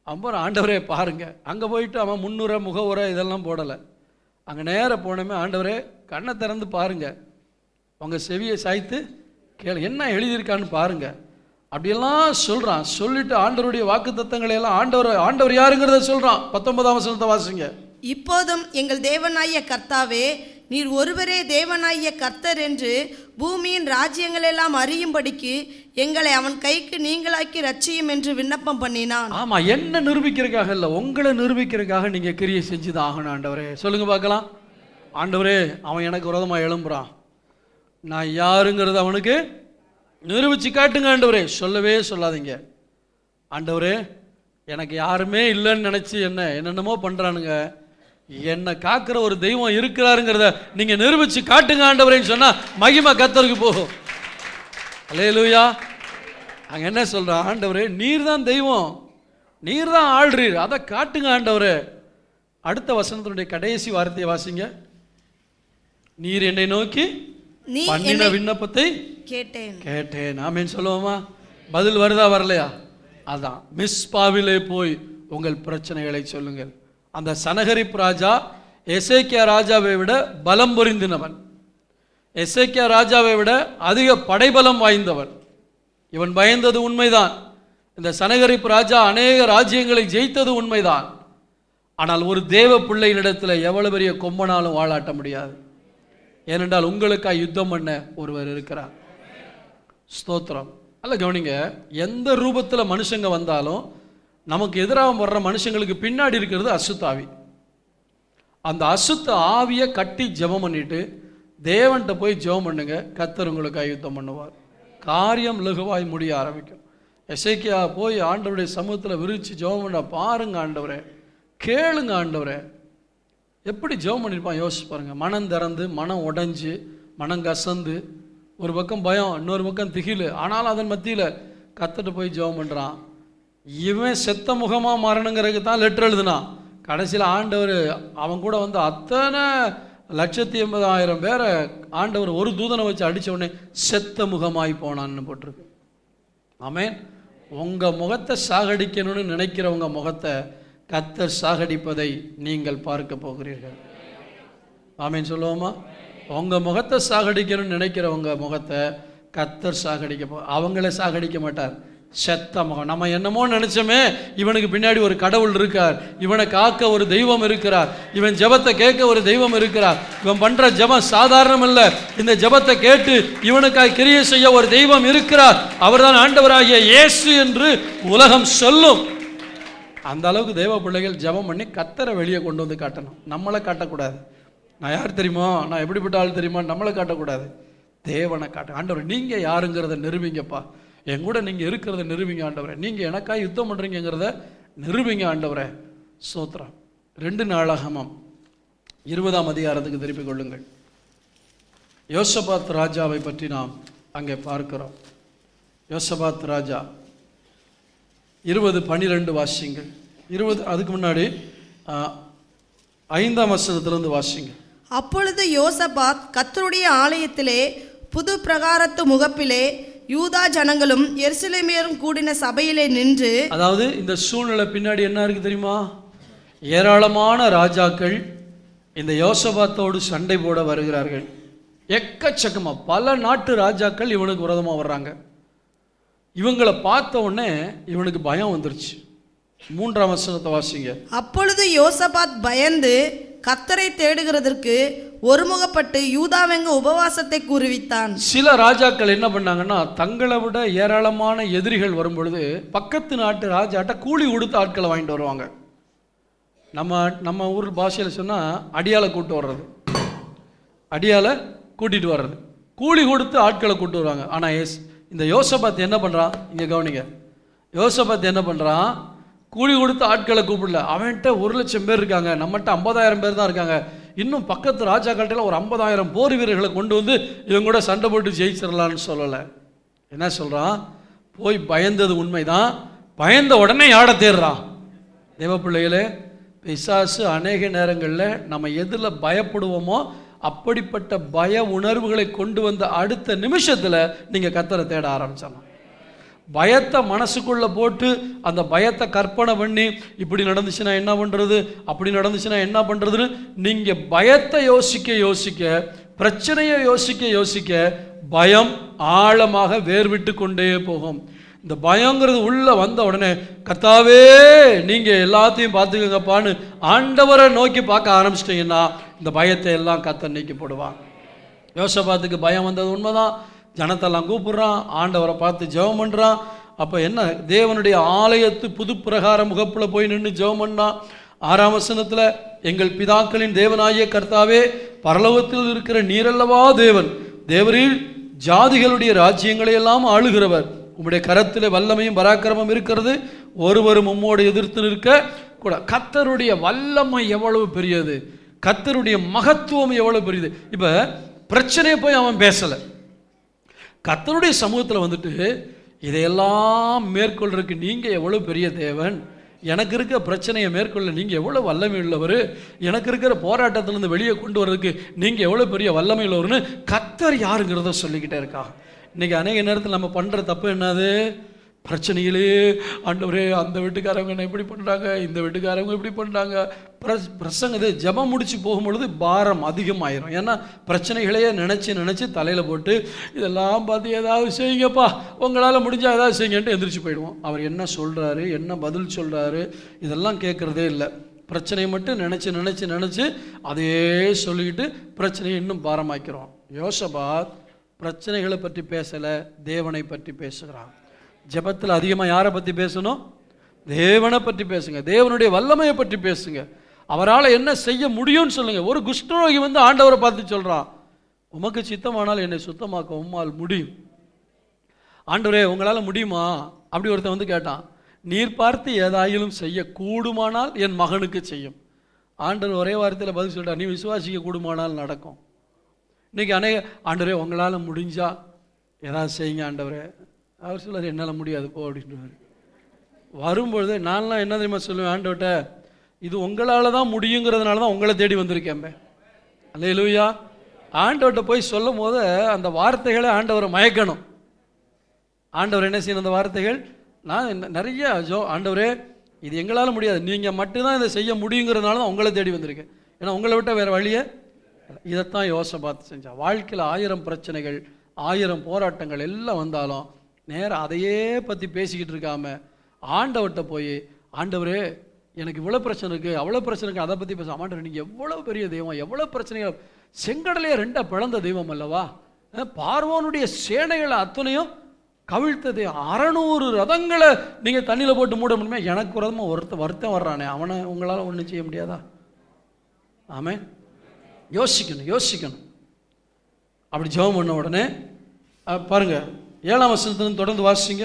அப்புறம் ஆண்டவரே பாருங்க, அங்கே போயிட்டு அவன் முன்னுரை முகவுரை இதெல்லாம் போடலை. அங்கே நேராக போனோமே, ஆண்டவரே கண்ணை திறந்து பாருங்க, உங்கள் செவியை சாய்த்து கேளு, என்ன எழுதியிருக்கான்னு பாருங்க அப்படியெல்லாம் சொல்கிறான். சொல்லிட்டு ஆண்டவருடைய வாக்கு தத்தங்களை எல்லாம் ஆண்டவர் யாருங்கிறத சொல்கிறான். 19ஆம் வசனத்தை வாசிங்க. இப்போதும் எங்கள் தேவனாகிய கர்த்தாவே, நீர் ஒருவரே தேவனாகிய கர்த்தர் என்று பூமியின் ராஜ்யங்களெல்லாம் அறியும்படிக்கு எங்களை அவன் கைக்கு நீங்களாக்கி ரட்சியும் என்று விண்ணப்பம் பண்ணினான். ஆமா, என்ன நிரூபிக்கிறதுக்காக இல்லை, உங்களை நிரூபிக்கிறதுக்காக நீங்க கிரியை செஞ்சுதான் ஆகணும். ஆண்டவரே சொல்லுங்க பார்க்கலாம். ஆண்டவரே அவன் எனக்கு விரோதமாக எழும்புறான், நான் யாருங்கிறது அவனுக்கு நிரூபிச்சு காட்டுங்க ஆண்டவரே. சொல்லவே சொல்லாதீங்க. ஆண்டவரே எனக்கு யாருமே இல்லைன்னு நினைச்சு என்னென்னமோ பண்றானுங்க, என்னை காக்கிற ஒரு தெய்வம் இருக்கிறாருங்கிறத நீங்க நிரூபிச்சு காட்டுங்க ஆண்டவரேன்னு சொன்னா மகிமை கர்த்தருக்கு போகும். அல்லேலூயா. அங்க என்ன சொல்றான், ஆண்டவரே நீர் தான் தெய்வம், நீர் தான் ஆள்றீர், அதை காட்டுங்க ஆண்டவரே. அடுத்த வசனத்தினுடைய கடைசி வார்த்தையை வாசிங்க. நீர் என்னை நோக்கி பண்ணின விண்ணப்பத்தை கேட்டேன். ஆமென் சொல்லுவோமா? பதில் வருதா வரலையா? அதான், மிஸ்பாவிலே போய் உங்கள் பிரச்சனைகளை சொல்லுங்கள். அந்த சனகரிப் ராஜா எசேக்கியா ராஜாவை விட பலம் பொருந்தினவன், எசேக்கியா ராஜாவை விட அதிக படைபலம் வாய்ந்தவன். இவன் பயந்தது உண்மைதான். இந்த சனகரிப் ராஜா அநேக ராஜ்யங்களை ஜெயித்தது உண்மைதான். ஆனால் ஒரு தேவ பிள்ளையினிடத்தில் எவ்வளவு பெரிய கொம்பனாலும் வாழாட்ட முடியாது. ஏனென்றால் உங்களுக்காக யுத்தம் பண்ண ஒருவர் இருக்கிறார். ஸ்தோத்திரம். அல்ல கவனிங்க, எந்த ரூபத்தில் மனுஷங்க வந்தாலும் நமக்கு எதிராக வர்ற மனுஷங்களுக்கு பின்னாடி இருக்கிறது அசுத்தாவி. அந்த அசுத்த ஆவியை கட்டி ஜெபம் பண்ணிட்டு தேவன்கிட்ட போய் ஜெபம் பண்ணுங்க, கர்த்தர் உங்களுக்காக யுத்தம் பண்ணுவார். காரியம் லகுவாய் முடிய ஆரம்பிக்கும். எசேக்கியா போய் ஆண்டவருடைய சமூகத்தில் விரிச்சு ஜெபம் பண்ண பாருங்க ஆண்டவரே, கேளுங்க ஆண்டவரே. எப்படி ஜெபம் பண்ணியிருப்பான் யோசிச்சு பாருங்க. மனம் திறந்து, மனம் உடைஞ்சு, மனம் கசந்து, ஒரு பக்கம் பயம், இன்னொரு பக்கம் திகில். ஆனாலும் அதன் மத்தியில் கர்த்தர்ட்ட போய் ஜெபம் பண்ணுறான். இவன் செத்த முகமாக மாறணுங்கிறதுக்கு தான் லெட்டர் எழுதுனான். கடைசியில் ஆண்டவர் அவன் கூட வந்து அத்தனை 180,000 பேரை ஆண்டவர் ஒரு தூதனை வச்சு அடித்த உடனே செத்த முகமாய் போனான்னு போட்டிருக்கு. ஆமென். உங்கள் முகத்தை சாகடிக்கணும்னு நினைக்கிறவங்க முகத்தை கர்த்தர் சாகடிப்பதை நீங்கள் பார்க்க போகிறீர்கள். ஆமென் சொல்லுவோமா? உங்கள் முகத்தை சாகடிக்கணும்னு நினைக்கிறவங்க முகத்தை கர்த்தர் அவங்கள சாகடிக்க மாட்டார். செத்த முகம். நம்ம என்னமோ நினைச்சோமே, இவனுக்கு பின்னாடி ஒரு கடவுள் இருக்கார், இவனை காக்க ஒரு தெய்வம் இருக்கிறார், இவன் ஜெபத்தை கேட்க ஒரு தெய்வம் இருக்கிறார், இவன் பண்ற ஜெபம் சாதாரணம் இல்லை, இந்த ஜெபத்தை கேட்டு இவனுக்காக கிரியை செய்ய ஒரு தெய்வம் இருக்கிறார், அவர்தான் ஆண்டவராகிய இயேசு என்று உலகம் சொல்லும். அந்த அளவுக்கு தெய்வ பிள்ளைகள் ஜெபம் பண்ணி கர்த்தரை வெளியே கொண்டு வந்து காட்டணும். நம்மளை காட்டக்கூடாது. நான் யார் தெரியுமா, நான் எப்படிப்பட்ட ஆள் தெரியுமா, நம்மளை காட்டக்கூடாது, தேவனை காட்ட. ஆண்டவர் நீங்க யாருங்கிறத நிரூபிங்கப்பா, என் கூட நீங்கள் இருக்கிறத நிரூபிங்க ஆண்டவரே, நீங்கள் எனக்காக யுத்தம் பண்ணுறீங்கிறத நிரூபிங்க ஆண்டவரே. ஸ்தோத்திரம். 2 நாளாகமம் 20ஆம் அதிகாரத்துக்கு திருப்பிக் கொள்ளுங்கள். யோசபாத் ராஜாவை பற்றி நாம் அங்கே பார்க்கிறோம். யோசபாத் ராஜா 20:12 வாசிங்கள். 20 அதுக்கு முன்னாடி 5ஆம் வசனத்திலிருந்து வாசிங்க. அப்பொழுது யோசபாத் கர்த்தருடைய ஆலயத்திலே புது பிரகாரத்து முகப்பிலே யூதா ஜனங்களும் எருசலேமியரும் கூடின சபையிலே நின்று. அதாவது இந்த சூழ்நிலை பின்னாடி என்ன இருக்கு தெரியுமா? ஏராளமான ராஜாக்கள் இந்த யோசபாத்தோடு சண்டை போட வருகிறார்கள். எக்கச்சக்கமா பல நாட்டு ராஜாக்கள் இவனுக்கு விரோதமாக வர்றாங்க. இவங்களை பார்த்த உடனே இவனுக்கு பயம் வந்துருச்சு. 3ஆம் வசனத்தை வாசிங்க. அப்பொழுது யோசபாத் பயந்து கர்த்தரை தேடுகிறதற்கு ஒருமுகப்பட்டு யூதாவெங்க உபவாசத்தை கூறுவித்தான். சில ராஜாக்கள் என்ன பண்ணாங்கன்னா, தங்களை விட ஏராளமான எதிரிகள் வரும் பொழுது பக்கத்து நாட்டு ராஜாட்ட கூலி கொடுத்து ஆட்களை வாங்கிட்டு வருவாங்க. நம்ம ஊர் பாஷையில் சொன்னால் அடியாளை கூட்டு வர்றது, அடியாளை கூட்டிகிட்டு வர்றது, கூலி கொடுத்து ஆட்களை கூட்டு வருவாங்க. ஆனால் இந்த யோசபாத் என்ன பண்ணுறான், இங்கே கவனிங்க. யோசபாத் என்ன பண்ணுறான், கூலி கொடுத்து ஆட்களை கூப்பிடல. அவன்கிட்ட 1,00,000 பேர் இருக்காங்க, நம்மகிட்ட 50,000 பேர் தான் இருக்காங்க. இன்னும் பக்கத்து ராஜாக்கள்கிட்ட ஒரு 50,000 போர் வீரர்களை கொண்டு வந்து இவங்க கூட சண்டை போட்டு ஜெயிச்சிடலான்னு சொல்லலை. என்ன சொல்கிறான், போய் பயந்தது உண்மைதான், பயந்த உடனே யாட தேடுறான். தேவ பிள்ளைகளே, பிசாசு அநேக நேரங்களில் நம்ம எதில் பயப்படுவோமோ அப்படிப்பட்ட பய உணர்வுகளை கொண்டு வந்த அடுத்த நிமிஷத்தில் நீங்கள் கர்த்தரை தேட ஆரம்பிச்சிடலாம். பயத்தை மனசுக்குள்ள போட்டு அந்த பயத்தை கற்பனை பண்ணி இப்படி நடந்துச்சுன்னா என்ன பண்றது, அப்படி நடந்துச்சுன்னா என்ன பண்றதுன்னு நீங்க பயத்தை யோசிக்க யோசிக்க, பிரச்சனையை யோசிக்க யோசிக்க பயம் ஆழமாக வேர்விட்டு கொண்டே போகும். இந்த பயங்கிறது உள்ள வந்த உடனே கர்த்தாவே நீங்க எல்லாத்தையும் பார்த்துக்கங்கப்பான்னு ஆண்டவரை நோக்கி பார்க்க ஆரம்பிச்சிட்டீங்கன்னா இந்த பயத்தை எல்லாம் கர்த்தர் நீக்கி போடுவான். யோசபாத்துக்கு பயம் வந்தது உண்மைதான். ஜனத்தெல்லாம் கூப்பிடுறான், ஆண்டவரை பார்த்து ஜெபம் பண்ணுறான். அப்போ என்ன, தேவனுடைய ஆலயத்து புது பிரகார முகப்பில் போய் நின்று ஜெபம் பண்ணான். 6ஆம் வசனத்தில் எங்கள் பிதாக்களின் தேவனாகிய கர்த்தாவே, பரலோகத்தில் இருக்கிற நீரல்லவா தேவன், தேவரீர் ஜாதிகளுடைய ராஜ்யங்களை எல்லாம் ஆளுகிறவர், உம்முடைய கரத்தில் வல்லமையும் பராக்கிரமம் இருக்கிறது, ஒருவரும் உம்மோடு எதிர்த்து நிற்க கூட. கர்த்தருடைய வல்லமை எவ்வளவு பெரியது, கர்த்தருடைய மகத்துவம் எவ்வளவு பெரியது. இப்போ பிரச்சனையை போய் அவன் பேசலை, கர்த்தருடைய சமூகத்தில் வந்துட்டு இதையெல்லாம் மேற்கொள்றதுக்கு நீங்கள் எவ்வளோ பெரிய தேவன், எனக்கு இருக்கிற பிரச்சனையை மேற்கொள்ள நீங்கள் எவ்வளோ வல்லமை உள்ளவர், எனக்கு இருக்கிற போராட்டத்திலேருந்து வெளியே கொண்டு வர்றதுக்கு நீங்கள் எவ்வளோ பெரிய வல்லமை உள்ளவர்னு கர்த்தர் யாருங்கிறத சொல்லிக்கிட்டே இருக்கா. இன்றைக்கி அநேக நேரத்தில் நம்ம பண்ணுற தப்பு என்னது, பிரச்சனையிலே ஆண்டவரே அந்த வீட்டுக்காரங்க என்ன இப்படி பண்ணுறாங்க, இந்த வீட்டுக்காரங்க இப்படி பண்ணுறாங்க. பிரசங்க ஜெபம் முடிச்சு போகும்பொழுது பாரம் அதிகமாயிரும். ஏன்னா பிரச்சனைகளையே நினச்சி தலையில் போட்டு இதெல்லாம் பார்த்து ஏதாவது செய்யுங்கப்பா, உங்களால் முடிஞ்சால் ஏதாவது செய்யுங்கன்ட்டு எந்திரிச்சு போயிடுவோம். அவர் என்ன சொல்கிறாரு, என்ன பதில் சொல்கிறாரு, இதெல்லாம் கேட்குறதே இல்லை. பிரச்சனையை மட்டும் நினச்சி அதே சொல்லிக்கிட்டு பிரச்சனையை இன்னும் பாரமாக்கிறோம். யோசபாத் பிரச்சனைகளை பற்றி பேசலை, தேவனை பற்றி பேசுகிறான். ஜெபத்தில் அதிகமாக யாரை பற்றி பேசணும், தேவனை பற்றி பேசுங்க, தேவனுடைய வல்லமையை பற்றி பேசுங்க, அவரால் என்ன செய்ய முடியும்னு சொல்லுங்க. ஒரு குஷ்டரோகி வந்து ஆண்டவரை பார்த்து சொல்கிறான், உமக்கு சித்தமானால் என்னை சுத்தமாக்க உம்மால் முடியும். ஆண்டவரே உங்களால் முடியுமா அப்படி ஒருத்தன் வந்து கேட்டான். நீர் பார்த்து ஏதாயிலும் செய்ய கூடுமானால் என் மகனுக்கு செய்யும். ஆண்டவர் ஒரே வார்த்தையில் பதில் சொல்கிறார், நீ விசுவாசிக்க கூடுமானால் நடக்கும். இன்றைக்கி அநேக ஆண்டவரே உங்களால் முடிஞ்சா ஏதாவது செய்யுங்க ஆண்டவரே. அவர் சொல்லுவார் என்னால் முடியாது போ அப்படின்றார். வரும்பொழுது நான்லாம் என்ன தெரியுமா சொல்லுவேன், ஆண்டவர்கிட்ட இது உங்களால் தான் முடியுங்கிறதுனால தான் உங்களை தேடி வந்திருக்கேன். அல்லேலூயா. ஆண்டவர்கிட்ட போய் சொல்லும் போது அந்த வார்த்தைகளை ஆண்டவரை மயக்கணும். ஆண்டவர் என்ன செய்யணும், அந்த வார்த்தைகள் நான் நிறைய ஆண்டவரே இது எங்களால் முடியாது, நீங்கள் மட்டும்தான் இதை செய்ய முடியுங்கிறதுனால தான் உங்களை தேடி வந்திருக்கேன், ஏன்னா உங்களை விட்டால் வேறு வழியே. இதைத்தான் யோசபாத் செஞ்சான். வாழ்க்கையில் 1000 பிரச்சனைகள் 1000 போராட்டங்கள் எல்லாம் வந்தாலும் நேரம் அதையே பற்றி பேசிக்கிட்டு இருக்காம ஆண்டவர்கிட்ட போய் ஆண்டவரே எனக்கு இவ்வளோ பிரச்சனை இருக்குது, அவ்வளோ பிரச்சனை இருக்குது, அதை பற்றி பேச. ஆண்டவர் நீங்கள் எவ்வளோ பெரிய தெய்வம், எவ்வளோ பிரச்சனைகள், செங்கடலையே 2 பிளந்த தெய்வம் அல்லவா, பார்வோனுடைய சேனைகளை அத்தனையும் கவிழ்த்தது, 600 ரதங்களை நீங்கள் தண்ணியில் போட்டு மூட முடியுமா, எனக்கு ரதமாக வருத்தம் வர்றானே அவனை உங்களால் ஒன்றும் செய்ய முடியாதா. ஆமே, யோசிக்கணும். அப்படி ஜெபம் பண்ண உடனே பாருங்க 7ஆம் வசனத்திலிருந்து தொடர்ந்து வாசிங்க.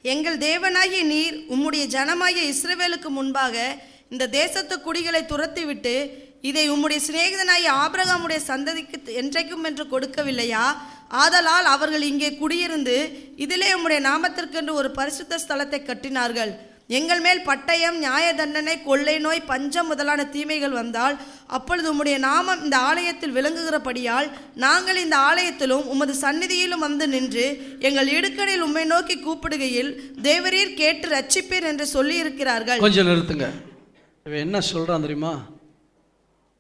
எங்கள் தேவனாகிய நீர் உம்முடைய ஜனமாகிய இஸ்ரவேலுக்கு முன்பாக இந்த தேசத்து குடிகளை துரத்திவிட்டு இதை உம்முடைய சிநேகிதனாகிய ஆபிரகாமுடைய சந்ததிக்கு என்றைக்கும் என்று கொடுக்கவில்லையா? ஆதலால் அவர்கள் இங்கே குடியிருந்து இதிலே உம்முடைய நாமத்திற்கென்று ஒரு பரிசுத்த ஸ்தலத்தை கட்டினார்கள். எங்கள் மேல் பட்டயம், நியாய தண்டனை, கொள்ளை நோய், பஞ்சம் முதலான தீமைகள் வந்தால் அப்பொழுது உம்முடைய நாமம் இந்த ஆலயத்தில் விளங்குகிறபடியால் நாங்கள் இந்த ஆலயத்திலும் உமது சந்நிதியிலும் வந்து நின்று எங்கள் இடுக்கணில் உம்மை நோக்கி கூப்பிடுகையில் தேவரீர் கேட்டு ரட்சிப்பீர் என்று சொல்லி இருக்கிறார்கள். கொஞ்சம் நிறுத்துங்க. என்ன சொல்றான் தெரியுமா,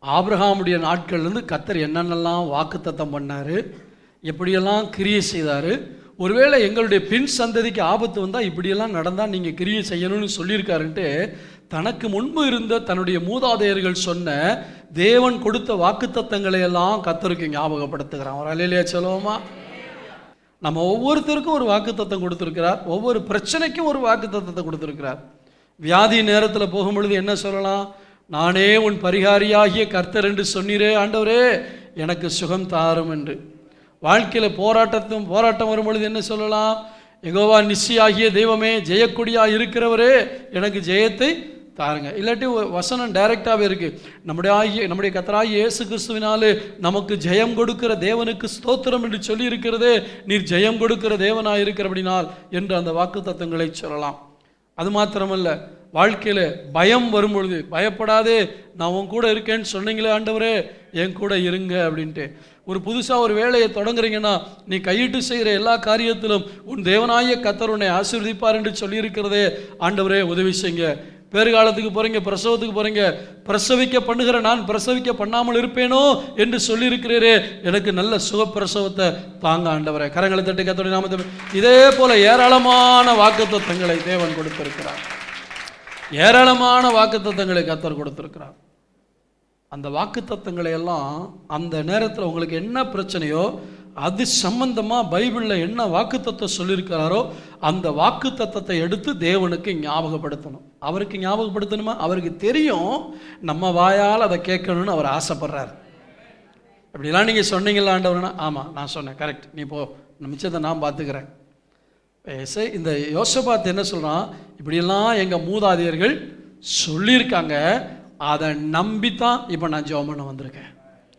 ஆபிரகாமுடைய நாட்கள்லேருந்து கர்த்தர் என்னென்னலாம் வாக்குத்தத்தம் பண்ணாரு, எப்படியெல்லாம் கிரியை செய்தாரு, ஒருவேளை எங்களுடைய பின் சந்ததிக்கு ஆபத்து வந்தால் இப்படியெல்லாம் நடந்தால் நீங்கள் கிரியை செய்யணும்னு சொல்லியிருக்காருன்ட்டு தனக்கு முன்பு இருந்த தன்னுடைய மூதாதையர்கள் சொன்ன தேவன் கொடுத்த வாக்குத்தத்தங்களை எல்லாம் கர்த்தருக்கு ஞாபகப்படுத்துகிறான். ஒரு அல்லேலூயா சொல்லுவோமா. நம்ம ஒவ்வொருத்தருக்கும் ஒரு வாக்குத்தத்தம் கொடுத்துருக்கிறார், ஒவ்வொரு பிரச்சனைக்கும் ஒரு வாக்குத்தத்தத்தை கொடுத்துருக்கிறார். வியாதி நேரத்தில் போகும்பொழுது என்ன சொல்லலாம், நானே உன் பரிகாரியாகிய கர்த்தர் என்று சொன்னீரே ஆண்டவரே எனக்கு சுகம் தாரும் என்று. வாழ்க்கையில் போராட்டம் வரும்பொழுது என்ன சொல்லலாம், யெகோவா நிஸ்ஸி ஆகிய தெய்வமே, ஜெயக்கொடியாக இருக்கிறவரே எனக்கு ஜெயத்தை தாருங்க. இல்லாட்டி வசனம் டைரக்டாகவே இருக்குது, நம்முடைய கர்த்தராகிய இயேசு கிறிஸ்துவினாலே நமக்கு ஜெயம் கொடுக்கிற தேவனுக்கு ஸ்தோத்திரம் என்று சொல்லி இருக்கிறதே, நீர் ஜெயம் கொடுக்கிற தேவனாக இருக்கிறபடினால் என்று அந்த வாக்குத்தத்தங்களை சொல்லலாம். அது மாத்திரமல்ல, வாழ்க்கையில் பயம் வரும்பொழுது பயப்படாதே நான் உன் கூட இருக்கேன்னு சொன்னீங்களே ஆண்டவரே என் கூட இருங்க அப்படின்ட்டு. ஒரு புதுசாக ஒரு வேலையை தொடங்குறீங்கன்னா நீ கையிட்டு செய்கிற எல்லா காரியத்திலும் உன் தேவனாய கர்த்தர் உன்னை ஆசீர்வதிப்பார் என்று சொல்லியிருக்கிறதே. ஆண்டவரே உதவி செய்யுங்க. பேறுகாலத்துக்கு போகிறீங்க, பிரசவத்துக்கு போகிறீங்க, பிரசவிக்க பண்ணுகிற நான் பிரசவிக்க பண்ணாமல் இருப்பேனோ என்று சொல்லியிருக்கிறீரே, எனக்கு நல்ல சுகப்பிரசவத்தை தாங்க ஆண்டவரே. கரங்களை தட்டி கர்த்தருடைய நாமத்தை. இதே போல ஏராளமான வாக்குத்தத்தங்களை தேவன் கொடுத்திருக்கிறார். ஏராளமான வாக்குத்தத்தங்களை கர்த்தர் கொடுத்திருக்கிறார். அந்த வாக்குத்தத்தங்களை எல்லாம் அந்த நேரத்தில் உங்களுக்கு என்ன பிரச்சனையோ அது சம்பந்தமாக பைபிளில் என்ன வாக்குத்தத்தம் சொல்லியிருக்கிறாரோ அந்த வாக்குத்தத்தத்தை எடுத்து தேவனுக்கு ஞாபகப்படுத்தணும். அவருக்கு ஞாபகப்படுத்தணுமா? அவருக்கு தெரியும் நம்ம வாயால் அதை கேட்கணும்னு அவர் ஆசைப்படுறார். அப்படிலாம் நீங்கள் சொன்னீங்களா ஆண்டவர்னா? ஆமாம் நான் சொன்னேன், கரெக்ட், நீ போ, மிச்சத்தை நான் பார்த்துக்கிறேன். இந்த யோசபாத் என்ன சொல்கிறான்? இப்படியெல்லாம் எங்கள் மூதாதையர்கள் சொல்லியிருக்காங்க, அதை நம்பித்தான் இப்போ நான் ஜெபம் பண்ண வந்திருக்கேன்.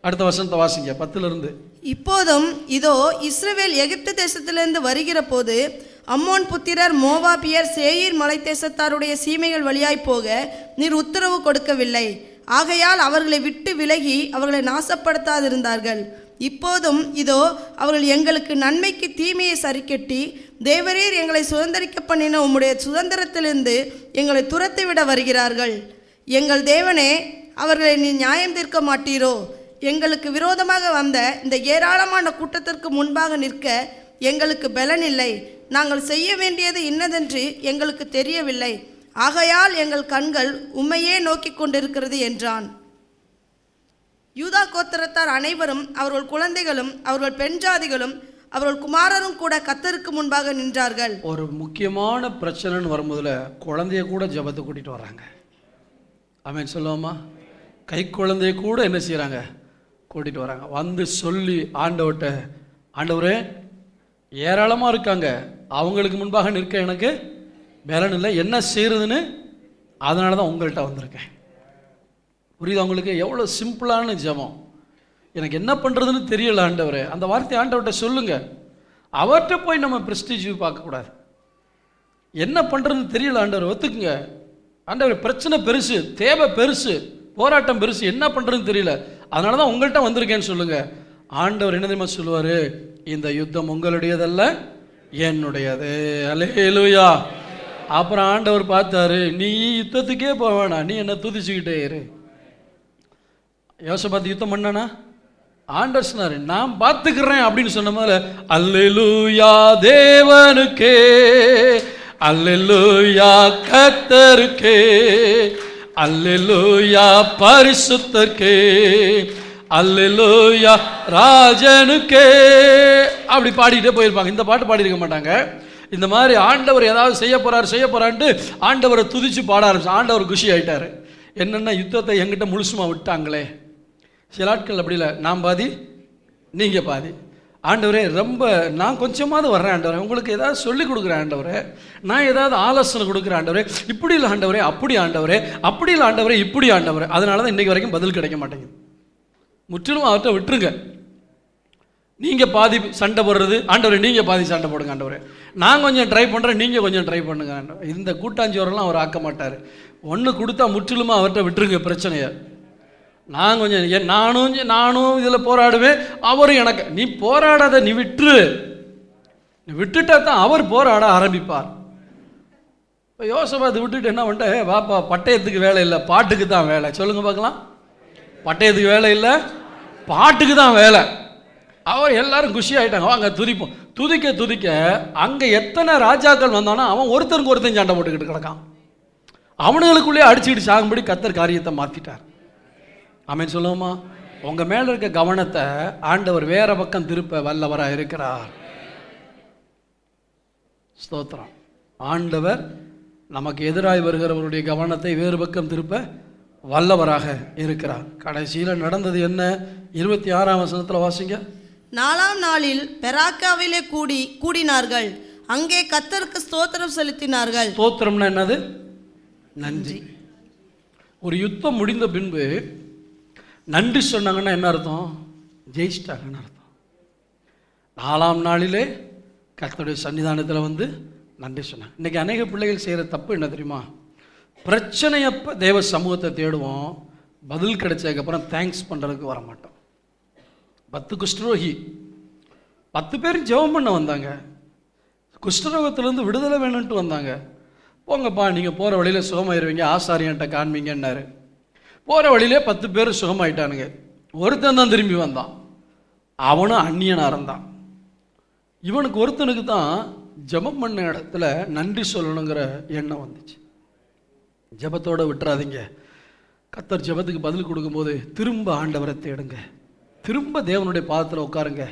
அடுத்த வசனத்தை வாசிங்க 10 இப்போதும் இதோ இஸ்ரவேல் எகிப்து தேசத்திலிருந்து வருகிற போது அம்மோன் புத்திரர், மோவாபியர், சேயீர் மலை தேசத்தாருடைய சீமைகள் வழியாய் போக நீர் உத்தரவு கொடுக்கவில்லை. ஆகையால் அவர்களை விட்டு விலகி அவர்களை நாசப்படுத்தாதிருந்தார்கள். இப்போதும் இதோ அவர்கள் எங்களுக்கு நன்மைக்கு தீமையை சரிக்கட்டி தேவரீர் எங்களை சுதந்திரிக்க பண்ணின உம்முடைய சுதந்திரத்திலிருந்து எங்களை துரத்திவிட வருகிறார்கள். எங்கள் தேவனே, அவர்களை நீ நியாயம் தீர்க்க மாட்டீரோ? எங்களுக்கு விரோதமாக வந்த இந்த ஏராளமான கூட்டத்திற்கு முன்பாக நிற்க எங்களுக்கு பலன் இல்லை. நாங்கள் செய்ய வேண்டியது இன்னதென்று எங்களுக்கு தெரியவில்லை. ஆகையால் எங்கள் கண்கள் உம்மையே நோக்கி கொண்டிருக்கிறது என்றான். யூதா கோத்திரத்தார் அனைவரும், அவர்கள் குழந்தைகளும், அவர்கள் பெண் ஜாதிகளும், அவர்கள் குமாரரும் கூட கர்த்தருக்கு முன்பாக நின்றார்கள். ஒரு முக்கியமான பிரச்சனைன்னு வரும்போதுல குழந்தைய கூட ஜெபத்தை கூட்டிட்டு வர்றாங்க. ஆமென் சொல்லுவோமா? கை குழந்தைய கூட என்ன செய்கிறாங்க? கூட்டிகிட்டு வராங்க. வந்து சொல்லி ஆண்டவர்கிட்ட, ஆண்டவரே ஏராளமாக இருக்காங்க, அவங்களுக்கு முன்பாக நிற்க எனக்கு பலன் இல்லை, என்ன செய்யறதுன்னு அதனால தான் உங்கள்கிட்ட வந்திருக்கேன். புரியுது அவங்களுக்கு? எவ்வளோ சிம்பிளான ஜெபம். எனக்கு என்ன பண்ணுறதுன்னு தெரியல ஆண்டவரே. அந்த வார்த்தை ஆண்டவர்கிட்ட சொல்லுங்க. அவர்கிட்ட போய் நம்ம ப்ரெஸ்டீஜ் பார்க்கக்கூடாது. என்ன பண்ணுறதுன்னு தெரியல ஆண்டவர், ஒத்துக்குங்க. ஆண்டவர் பிரச்சனை பெருசு, தேவை பெருசு, போராட்டம் பெருசு, என்ன பண்ணுறதுன்னு தெரியல, அதனால தான் உங்கள்கிட்ட வந்திருக்கேன்னு சொல்லுங்க. ஆண்டவர் என்ன தெரியுமா சொல்லுவார்? இந்த யுத்தம் உங்களுடையதல்ல என்னுடையது. அல்லேலூயா. அப்புறம் ஆண்டவர் பார்த்தாரு, நீ யுத்தத்துக்கே போக வேணாம், நீ என்ன துதிச்சுக்கிட்டே இரு. யோசபாத் யுத்தம் பண்ணானா? ஆண்டவர் சொன்னாரு நான் பார்த்துக்கிறேன் அப்படின்னு சொன்ன மாதிரி, அல்லேலூயா தேவனுக்கே, அல்லேலூயா கர்த்தருக்கே, அல்லேலூயா பரிசுத்தருக்கே, அல்லேலூயா ராஜனுக்கே, அப்படி பாடிட்டே போயிருப்பாங்க. இந்த பாட்டு பாடியிருக்க மாட்டாங்க. இந்த மாதிரி ஆண்டவர் ஏதாவது செய்ய போறான்ட்டு ஆண்டவரை துதிச்சு பாட ஆரம்பிச்சு. ஆண்டவர் குஷி ஆயிட்டாரு. என்னென்ன யுத்தத்தை எங்கிட்ட முழுசுமா விட்டாங்களே. சில ஆட்கள் அப்படி இல்லை, நான் பாதி நீங்கள் பாதி. ஆண்டவரே ரொம்ப நான் கொஞ்சமாவது வர்றேன் ஆண்டவரே, உங்களுக்கு ஏதாவது சொல்லிக் கொடுக்குறேன் ஆண்டவரே, நான் ஏதாவது ஆலோசனை கொடுக்குறேன் ஆண்டவரே, இப்படி இல்லை ஆண்டவரே, அப்படி ஆண்டவரே, அப்படி இல்லை ஆண்டவரே, இப்படி ஆண்டவரே. அதனால தான் இன்றைக்கு வரைக்கும் பதில் கிடைக்க மாட்டேங்குது. முற்றிலும் அவர்கிட்ட விட்டுருங்க. நீங்கள் பாதி சண்டை போடுறது, ஆண்டவரே நீங்கள் பாதி சண்டை போடுங்க ஆண்டவரே, நான் கொஞ்சம் ட்ரை பண்ணுறேன், நீங்கள் கொஞ்சம் ட்ரை பண்ணுங்க ஆண்டவர். இந்த கூட்டாஞ்சோரெல்லாம் அவர் ஆக்க மாட்டார். ஒன்று கொடுத்தா முற்றிலுமா அவர்கிட்ட விட்டுருங்க பிரச்சனையை. நான் கொஞ்சம் நானும் இதில் போராடுவேன், அவரும் எனக்கு. நீ போராடாத, நீ விட்டுரு. நீ விட்டுட்டா தான் அவர் போராட ஆரம்பிப்பார். இப்போ யோசபாத் விட்டுட்டு என்ன பண்ணிட்டேன், வாப்பா பட்டயத்துக்கு வேலை இல்லை, பாட்டுக்கு தான் வேலை. சொல்லுங்க பார்க்கலாம். பட்டயத்துக்கு வேலை இல்லை, பாட்டுக்கு தான் வேலை. அவர் எல்லாரும் குஷி ஆகிட்டாங்க, வாங்க துதிப்போம். துதிக்க அங்கே எத்தனை ராஜாக்கள் வந்தானோ அவன் ஒருத்தருக்கு ஒருத்தன் சண்டை போட்டுக்கிட்டு கிடக்கான். அவனுங்களுக்குள்ளேயே அடிச்சுக்கிட்டு சாகும்படி கர்த்தர் காரியத்தை மாற்றிட்டார். ஆமென் சொல்லுவோமா? உங்கள் மேலே இருக்க கவனத்தை ஆண்டவர் வேற பக்கம் திருப்ப வல்லவராக இருக்கிறார். ஸ்தோத்திரம். ஆண்டவர் நமக்கு எதிராய் வருகிறவருடைய கவனத்தை வேறு பக்கம் திருப்ப வல்லவராக இருக்கிறார். கடைசியில் நடந்தது என்ன? 26ஆம் வசனத்தில் வாசிங்க. 4ஆம் நாளில் பெராக்காவிலே கூடினார்கள். அங்கே கர்த்தருக்கு ஸ்தோத்திரம் செலுத்தினார்கள். ஸ்தோத்திரம்னா என்னது? நன்றி. ஒரு யுத்தம் முடிந்த பின்பு நன்றி சொன்னாங்கன்னா என்ன அர்த்தம்? ஜெயிச்சிட்டாங்கன்னு அர்த்தம். 4ஆம் நாளிலே கர்த்தருடைய சன்னிதானத்தில் வந்து நன்றி சொன்னாங்க. இன்றைக்கி அநேக பிள்ளைகள் செய்கிற தப்பு என்ன தெரியுமா? பிரச்சனையப்போ தேவ சமூகத்தை தேடுவோம், பதில் கிடைச்சதுக்கப்புறம் தேங்க்ஸ் பண்ணுறதுக்கு வர மாட்டோம். 10 குஷ்டரோகி, 10 பேர் ஜெபம் பண்ண வந்தாங்க. குஷ்டரோகத்திலேருந்து விடுதலை வேணும்ட்டு வந்தாங்க. போங்கப்பா, நீங்கள் போகிற வழியில் சுகமாயிருவீங்க, ஆசாரியன்ட்ட காண்பீங்கன்னாரு. போகிற வழியிலே 10 பேர் சுகமாயிட்டானுங்க. ஒருத்தன் தான் திரும்பி வந்தான். அவனும் அந்நியனாக இருந்தான். இவனுக்கு ஒருத்தனுக்கு தான் ஜெபம் பண்ண இடத்துல நன்றி சொல்லணுங்கிற எண்ணம் வந்துச்சு. ஜெபத்தோடு விட்டுறாதீங்க. கர்த்தர் ஜெபத்துக்கு பதில் கொடுக்கும்போது திரும்ப ஆண்டவரை தேடுங்க, திரும்ப தேவனுடைய பாதத்தில் உட்காருங்க.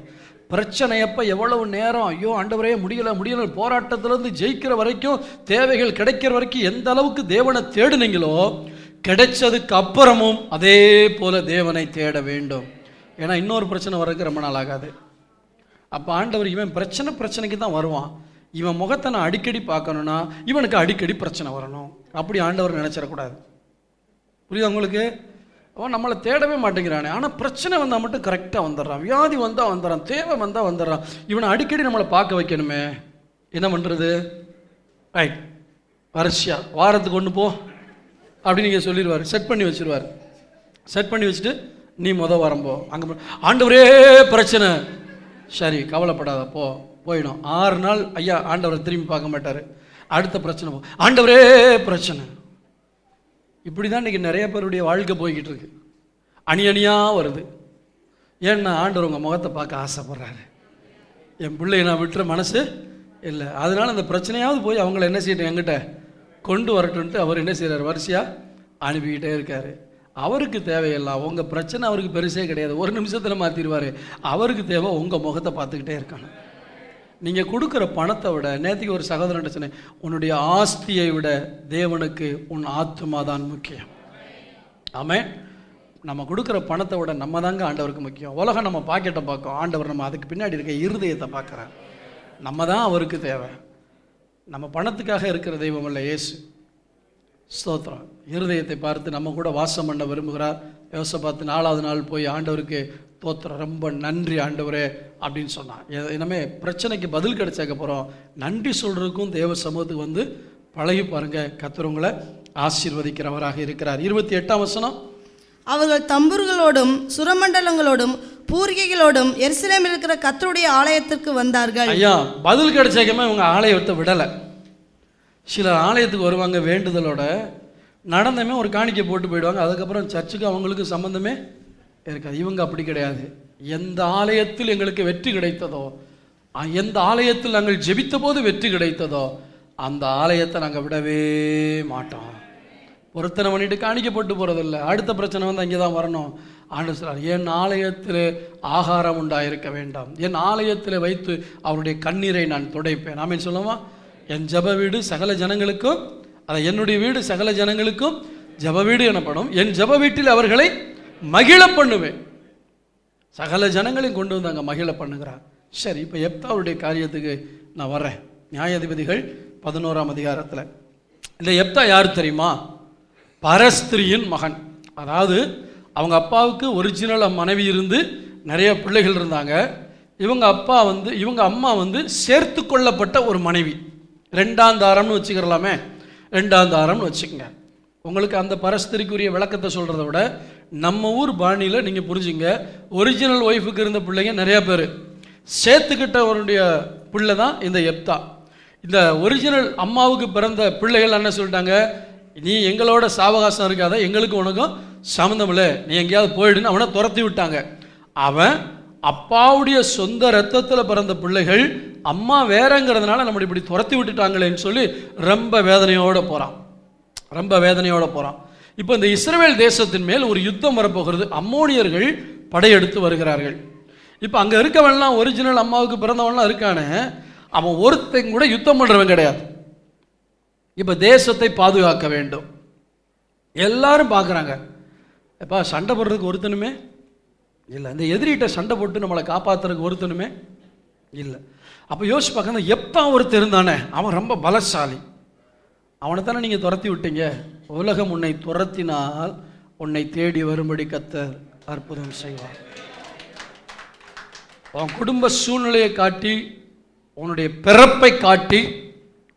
பிரச்சனையப்போ எவ்வளவு நேரம் ஐயோ ஆண்டவரே முடியலை போராட்டத்திலேருந்து ஜெயிக்கிற வரைக்கும், தேவைகள் கிடைக்கிற வரைக்கும் எந்த அளவுக்கு தேவனை தேடுனீங்களோ, கிடைச்சதுக்கு அப்புறமும் அதே போல தேவனை தேட வேண்டும். ஏன்னா இன்னொரு பிரச்சனை வரதுக்கு ரொம்ப நாள் ஆகாது. அப்போ ஆண்டவர் இவன் பிரச்சனைக்கு தான் வருவான், இவன் முகத்தை நான் அடிக்கடி பார்க்கணுன்னா இவனுக்கு அடிக்கடி பிரச்சனை வரணும், அப்படி ஆண்டவர் நினச்சிடக்கூடாது. புரியுது உங்களுக்கு? அவன் நம்மளை தேடவே மாட்டேங்கிறானே, ஆனால் பிரச்சனை வந்தால் மட்டும் கரெக்டாக வந்துடுறான், வியாதி வந்தால் வந்துடுறான், தேவை வந்தால் வந்துடுறான். இவனை அடிக்கடி நம்மளை பார்க்க வைக்கணுமே, என்ன பண்ணுறது? ரைட், வரிசையா வாரத்துக்கு ஒன்று போ அப்படின்னு நீங்கள் சொல்லிடுவார், செட் பண்ணி வச்சுருவார். செட் பண்ணி வச்சுட்டு நீ வாரம் போ, அங்கே ஆண்டவரே பிரச்சனை, சரி கவலைப்படாத போயிடும். 6 நாள் ஐயா ஆண்டவரை திரும்பி பார்க்க மாட்டார். அடுத்த பிரச்சனை ஆண்டவரே பிரச்சனை. இப்படி தான் இன்றைக்கி நிறைய பேருடைய வாழ்க்கை போய்கிட்டு இருக்கு. அணியாக வருது. ஏன்னா ஆண்டவர் உங்கள் முகத்தை பார்க்க ஆசைப்படுறாரு. என் பிள்ளையை நான் விட்டுற மனசு இல்லை, அதனால் அந்த பிரச்சனையாவது போய் அவங்கள என்ன செய்யட்டும், என்கிட்ட கொண்டு வரட்டுன்ட்டு அவர் என்ன செய்கிறார், வரிசையாக அனுப்பிக்கிட்டே இருக்கார். அவருக்கு தேவையில்லாம் உங்கள் பிரச்சனை அவருக்கு பெருசே கிடையாது, ஒரு நிமிஷத்தில் மாற்றிடுவார். அவருக்கு தேவை உங்கள் முகத்தை பார்த்துக்கிட்டே இருக்கணும். நீங்கள் கொடுக்குற பணத்தை விட, நேற்றுக்கு ஒரு சகோதரன் சொன்னேன், உன்னுடைய ஆஸ்தியை விட தேவனுக்கு உன் ஆத்மா தான் முக்கியம். ஆமென். நம்ம கொடுக்குற பணத்தை விட நம்ம தாங்க ஆண்டவருக்கு முக்கியம். உலகம் நம்ம பாக்கெட்டை பார்க்கும், ஆண்டவர் நம்ம அதுக்கு பின்னாடி இருக்க இருதயத்தை பார்க்குறார். நம்ம தான் அவருக்கு தேவை. நம்ம பணத்துக்காக இருக்கிற தெய்வம் இல்லை இயேசு. ஸ்தோத்திரம். இருதயத்தை பார்த்து நம்ம கூட வாசம் பண்ண விரும்புகிறார். யோசபாத்து 4வது நாள் போய் ஆண்டவருக்கு தோத்திரம், ரொம்ப நன்றி ஆண்டவரே அப்படின்னு சொன்னான். இனிமே பிரச்சனைக்கு பதில் கிடைச்சக்கப்புறம் நன்றி சொல்கிறதுக்கும் தேவ சமூகத்துக்கு வந்து பழகி பாருங்க. கர்த்தர் உங்களை ஆசீர்வதிக்கிறவராக இருக்கிறார். 28ஆம் வசனம். அவர்கள் தம்புர்களோடும் சுரமண்டலங்களோடும் பூரிகைகளோடும் எருசலேமில் இருக்கிற கர்த்தருடைய ஆலயத்திற்கு வந்தார்கள். ஐயா, பதில் கிடைச்சக்கமே இவங்க ஆலயத்தை விடலை. சிலர் ஆலயத்துக்கு வருவாங்க வேண்டுதலோட, நடந்தமே ஒரு காணிக்கை போட்டு போயிடுவாங்க, அதுக்கப்புறம் சர்ச்சுக்கு அவங்களுக்கு சம்பந்தமே இருக்காது. இவங்க அப்படி கிடையாது. எந்த ஆலயத்தில் எங்களுக்கு வெற்றி கிடைத்ததோ, எந்த ஆலயத்தில் நாங்கள் ஜெபித்த போது வெற்றி கிடைத்ததோ, அந்த ஆலயத்தை நாங்கள் விடவே மாட்டோம். பொருத்தனை பண்ணிட்டு காணிக்க போட்டு போகிறதில்ல. அடுத்த பிரச்சனை வந்து அங்கே தான் வரணும். ஆண்டு சொல்றார், என் ஆலயத்தில் ஆகாரம் உண்டாயிருக்க வேண்டாம், என் ஆலயத்தில் வைத்து அவருடைய கண்ணீரை நான் துடைப்பேன். ஆமென் சொல்லுமா? என் ஜப வீடு சகல ஜனங்களுக்கும், அதை என்னுடைய வீடு சகல ஜனங்களுக்கும் ஜப வீடு எனப்படும். என் ஜப வீட்டில் அவர்களை மகிழ பண்ணுவேன். சகல ஜனங்களையும் கொண்டு வந்து அங்கே மகிழ பண்ணுகிறார். சரி, இப்போ எப்தாவுடைய காரியத்துக்கு நான் வர்றேன். நியாயாதிபதிகள் 11ஆம் அதிகாரத்தில் இந்த எப்தா யார் தெரியுமா? பரஸ்திரியின் மகன். அதாவது அவங்க அப்பாவுக்கு ஒரிஜினல் மனைவி இருந்து நிறைய பிள்ளைகள் இருந்தாங்க. இவங்க அம்மா வந்து சேர்த்து கொள்ளப்பட்ட ஒரு மனைவி. 2ஆம் தாரம்னு வச்சுக்கிறலாமே, 2ஆம் தாரம்னு வச்சுக்கோங்க. உங்களுக்கு அந்த பரஸ்திரிக்குரிய விளக்கத்தை சொல்கிறத விட நம்ம ஊர் பாணியில் நீங்கள் புரிஞ்சுங்க. ஒரிஜினல் ஒய்ஃபுக்கு இருந்த பிள்ளைங்க நிறையா பேர், சேர்த்துக்கிட்டவருடைய பிள்ளை தான் இந்த எப்தா. இந்த ஒரிஜினல் அம்மாவுக்கு பிறந்த பிள்ளைகள் என்ன சொல்லிட்டாங்க, நீ எங்களோட சாவகாசம் இருக்காத, எங்களுக்கு உனக்கும் சம்மந்தம் இல்லை, நீ எங்கேயாவது போயிடுன்னு அவனை துரத்தி விட்டாங்க. அவன் அப்பாவுடைய சொந்த ரத்தத்தில் பிறந்த பிள்ளைகள், அம்மா வேறங்கிறதுனால நம்மளை இப்படி துரத்தி விட்டுட்டாங்களேன்னு சொல்லி ரொம்ப வேதனையோடு போகிறான். இப்போ இந்த இஸ்ரவேல் தேசத்தின் மேல் ஒரு யுத்தம் வரப்போகிறது. அம்மோனியர்கள் படையெடுத்து வருகிறார்கள். இப்போ அங்கே இருக்கவன்லாம் ஒரிஜினல் அம்மாவுக்கு பிறந்தவன்லாம் இருக்கானே, அவன் ஒருத்தன் கூட யுத்தம் பண்ணுறவன் கிடையாது. இப்போ தேசத்தை பாதுகாக்க வேண்டும். எல்லாரும் பார்க்குறாங்க, எப்பா சண்டை போடுறதுக்கு ஒருத்தனுமே இல்லை, இந்த எதிரிகிட்ட சண்டை போட்டு நம்மளை காப்பாற்றுறதுக்கு ஒருத்தனுமே இல்லை. அப்போ யோசிச்சு பார்க்க, எப்போ ஒருத்தர் இருந்தானே அவன் ரொம்ப பலசாலி, அவனை தானே நீங்கள் துரத்தி விட்டீங்க. உலகம் உன்னை துரத்தினால் உன்னை தேடி வரும்படி கர்த்தர் அற்புதம் செய்வார். உன் குடும்ப சூழ்நிலையை காட்டி, உன்னுடைய பிறப்பை காட்டி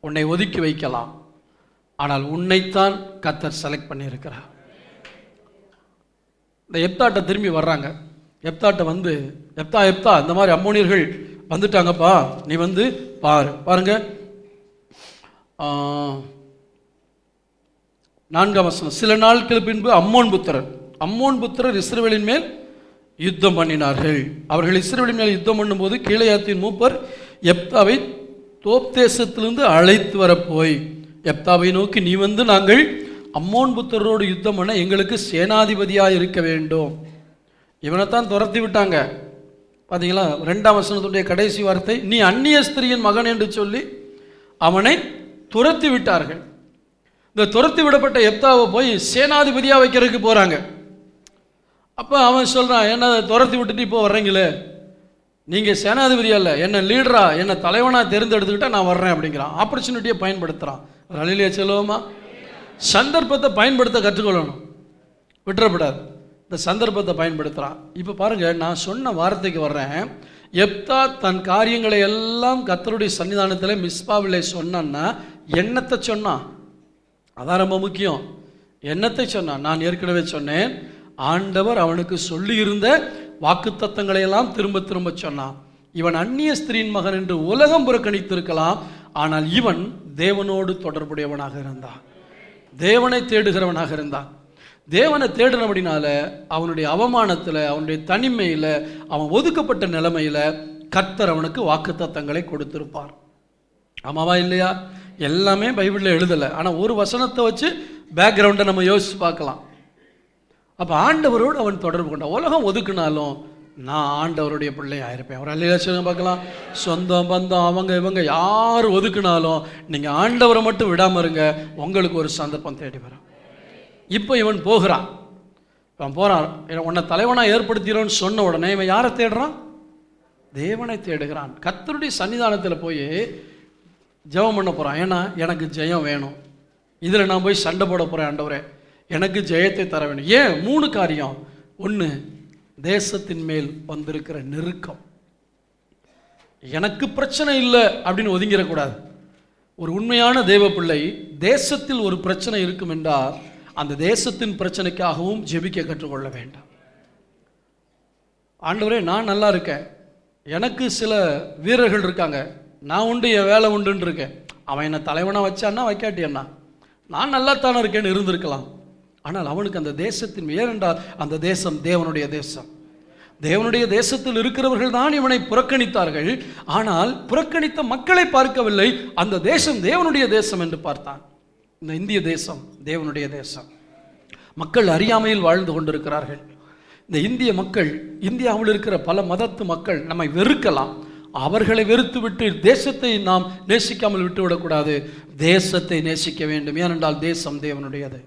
உன்னை ஒதுக்கி வைக்கலாம். ஆனால் உன்னைத்தான் கர்த்தர் செலக்ட் பண்ணியிருக்கிறார். இந்த எப்தாட்ட திரும்பி வர்றாங்க. எப்தாட்ட வந்து, எப்தா இந்த மாதிரி அம்மோனியர்கள் வந்துட்டாங்கப்பா, நீ வந்து பாருங்க 4ஆம் வசனம். சில நாட்கள் பின்பு அம்மோன் புத்திரர் இஸ்ரவேலின் மேல் யுத்தம் பண்ணினார்கள். அவர்கள் இஸ்ரவேலின் மேல் யுத்தம் பண்ணும்போது கீலேயாத்தின் மூப்பர் எப்தாவை தோப் தேசத்திலிருந்து அழைத்து வர போய் எப்தாவை நோக்கி, நீ வந்து நாங்கள் அம்மோன் புத்திரரோடு யுத்தம் பண்ண எங்களுக்கு சேனாதிபதியாக இருக்க வேண்டும். இவனைத்தான் துரத்தி விட்டாங்க. பார்த்தீங்களா? 2ஆம் வசனத்துடைய கடைசி வார்த்தை, நீ அந்நிய ஸ்திரியின் மகன் என்று சொல்லி அவனை துரத்தி விட்டார்கள். இந்த துரத்தி விடப்பட்ட எப்தாவை போய் சேனாதிபதியாக வைக்கிறதுக்கு போகிறாங்க. அப்போ அவன் சொல்கிறான், என்ன துரத்தி விட்டுட்டு இப்போ வர்றீங்களே, நீங்கள் சேனாதிபதி அல்ல, என்ன லீடரா, என்ன தலைவனாக தேர்ந்தெடுத்துக்கிட்டால் நான் வர்றேன் அப்படிங்கிறான். ஆப்பர்ச்சுனிட்டியை பயன்படுத்துகிறான். ரலிலியா செல்வமா, சந்தர்ப்பத்தை பயன்படுத்த கற்றுக்கொள்ளணும், விட்டுறப்படாது. இந்த சந்தர்ப்பத்தை பயன்படுத்துகிறான். இப்போ பாருங்கள், நான் சொன்ன வார்த்தைக்கு வர்றேன். எப்தா தன் காரியங்களை எல்லாம் கர்த்தருடைய சன்னிதானத்தில் மிஸ்பாவிலே சொன்னான்னா என்னத்தை சொன்னான்? அதான் ரொம்ப முக்கியம். என்னத்தை சொன்னான்? நான் ஏற்கனவே சொன்னேன், ஆண்டவர் அவனுக்கு சொல்லியிருந்த வாக்குத்தத்தங்களை எல்லாம் திரும்ப திரும்ப சொன்னான். இவன் அந்நிய ஸ்திரீயின் மகன் என்று உலகம் புறக்கணித்திருக்கலாம், ஆனால் இவன் தேவனோடு தொடர்புடையவனாக இருந்தான், தேவனை தேடுகிறவனாக இருந்தான். தேவனை தேடினபடினால அவனுடைய அவமானத்தில், அவனுடைய தனிமையில், அவன் ஒதுக்கப்பட்ட நிலைமையில் கர்த்தர் அவனுக்கு வாக்குத்தத்தங்களை கொடுத்திருப்பார். ஆமாவா இல்லையா? எல்லாமே பைபிளில் எழுதலை, ஆனால் ஒரு வசனத்தை வச்சு பேக்ரவுண்டை நம்ம யோசிச்சு பார்க்கலாம். அப்போ ஆண்டவரோடு அவன் தொடர்பு கொண்டான். உலகம் ஒதுக்குனாலும் நான் ஆண்டவருடைய பிள்ளையாக இருப்பேன். அவர் அல்லையா சொல்ல பார்க்கலாம். சொந்தம் பந்தம் அவங்க இவங்க யார் ஒதுக்குனாலும் நீங்கள் ஆண்டவரை மட்டும் விடாமல் இருங்க, உங்களுக்கு ஒரு சந்தர்ப்பம் தேடி வரும். இப்போ இவன் போகிறான், உன்னை தலைவனாக ஏற்படுத்திடும்னு சொன்ன உடனே இவன் யாரை தேடுறான்? தேவனை தேடுகிறான். கர்த்தருடைய சன்னிதானத்தில் போய் ஜெபம் பண்ண போகிறான். ஏன்னா எனக்கு ஜெயம் வேணும், இதில் நான் போய் சண்டை போட போகிறேன், ஆண்டவரே எனக்கு ஜெயத்தை தர வேணும். ஏன்? 3 காரியம். 1, தேசத்தின் மேல் வந்திருக்கிற நெருக்கம். எனக்கு பிரச்சனை இல்லை அப்படின்னு ஒதுங்கிடக்கூடாது. ஒரு உண்மையான தேவ பிள்ளை தேசத்தில் ஒரு பிரச்சனை இருக்கும் என்றால் அந்த தேசத்தின் பிரச்சனைக்காகவும் ஜெபிக்க கற்றுக்கொள்ள வேண்டாம். ஆண்டவரே நான் நல்லா இருக்கேன், எனக்கு சில வீரர்கள் இருக்காங்க, நான் உண்டு என் வேலை உண்டுன்னு இருக்கேன், அவன் என்னை தலைவனாக வச்சான்னா வைக்காட்டியண்ணா நான் நல்லாத்தானே இருக்கேன்னு இருந்திருக்கலாம். ஆனால் அவனுக்கு அந்த தேசத்தின், ஏனென்றால் அந்த தேசம் தேவனுடைய தேசம். தேவனுடைய தேசத்தில் இருக்கிறவர்கள் தான் இவனை புறக்கணித்தார்கள். ஆனால் புறக்கணித்த மக்களை பார்க்கவில்லை, அந்த தேசம் தேவனுடைய தேசம் என்று பார்த்தான். இந்த இந்திய தேசம் தேவனுடைய தேசம். மக்கள் அறியாமையில் வாழ்ந்து கொண்டிருக்கிறார்கள். இந்த இந்திய மக்கள், இந்தியாவில் இருக்கிற பல மதத்து மக்கள் நம்மை வெறுக்கலாம், அவர்களை வெறுத்து விட்டு தேசத்தை நாம் நேசிக்காமல் விட்டுவிடக்கூடாது. தேசத்தை நேசிக்க வேண்டும், ஏனென்றால் தேசம் தேவனுடையது.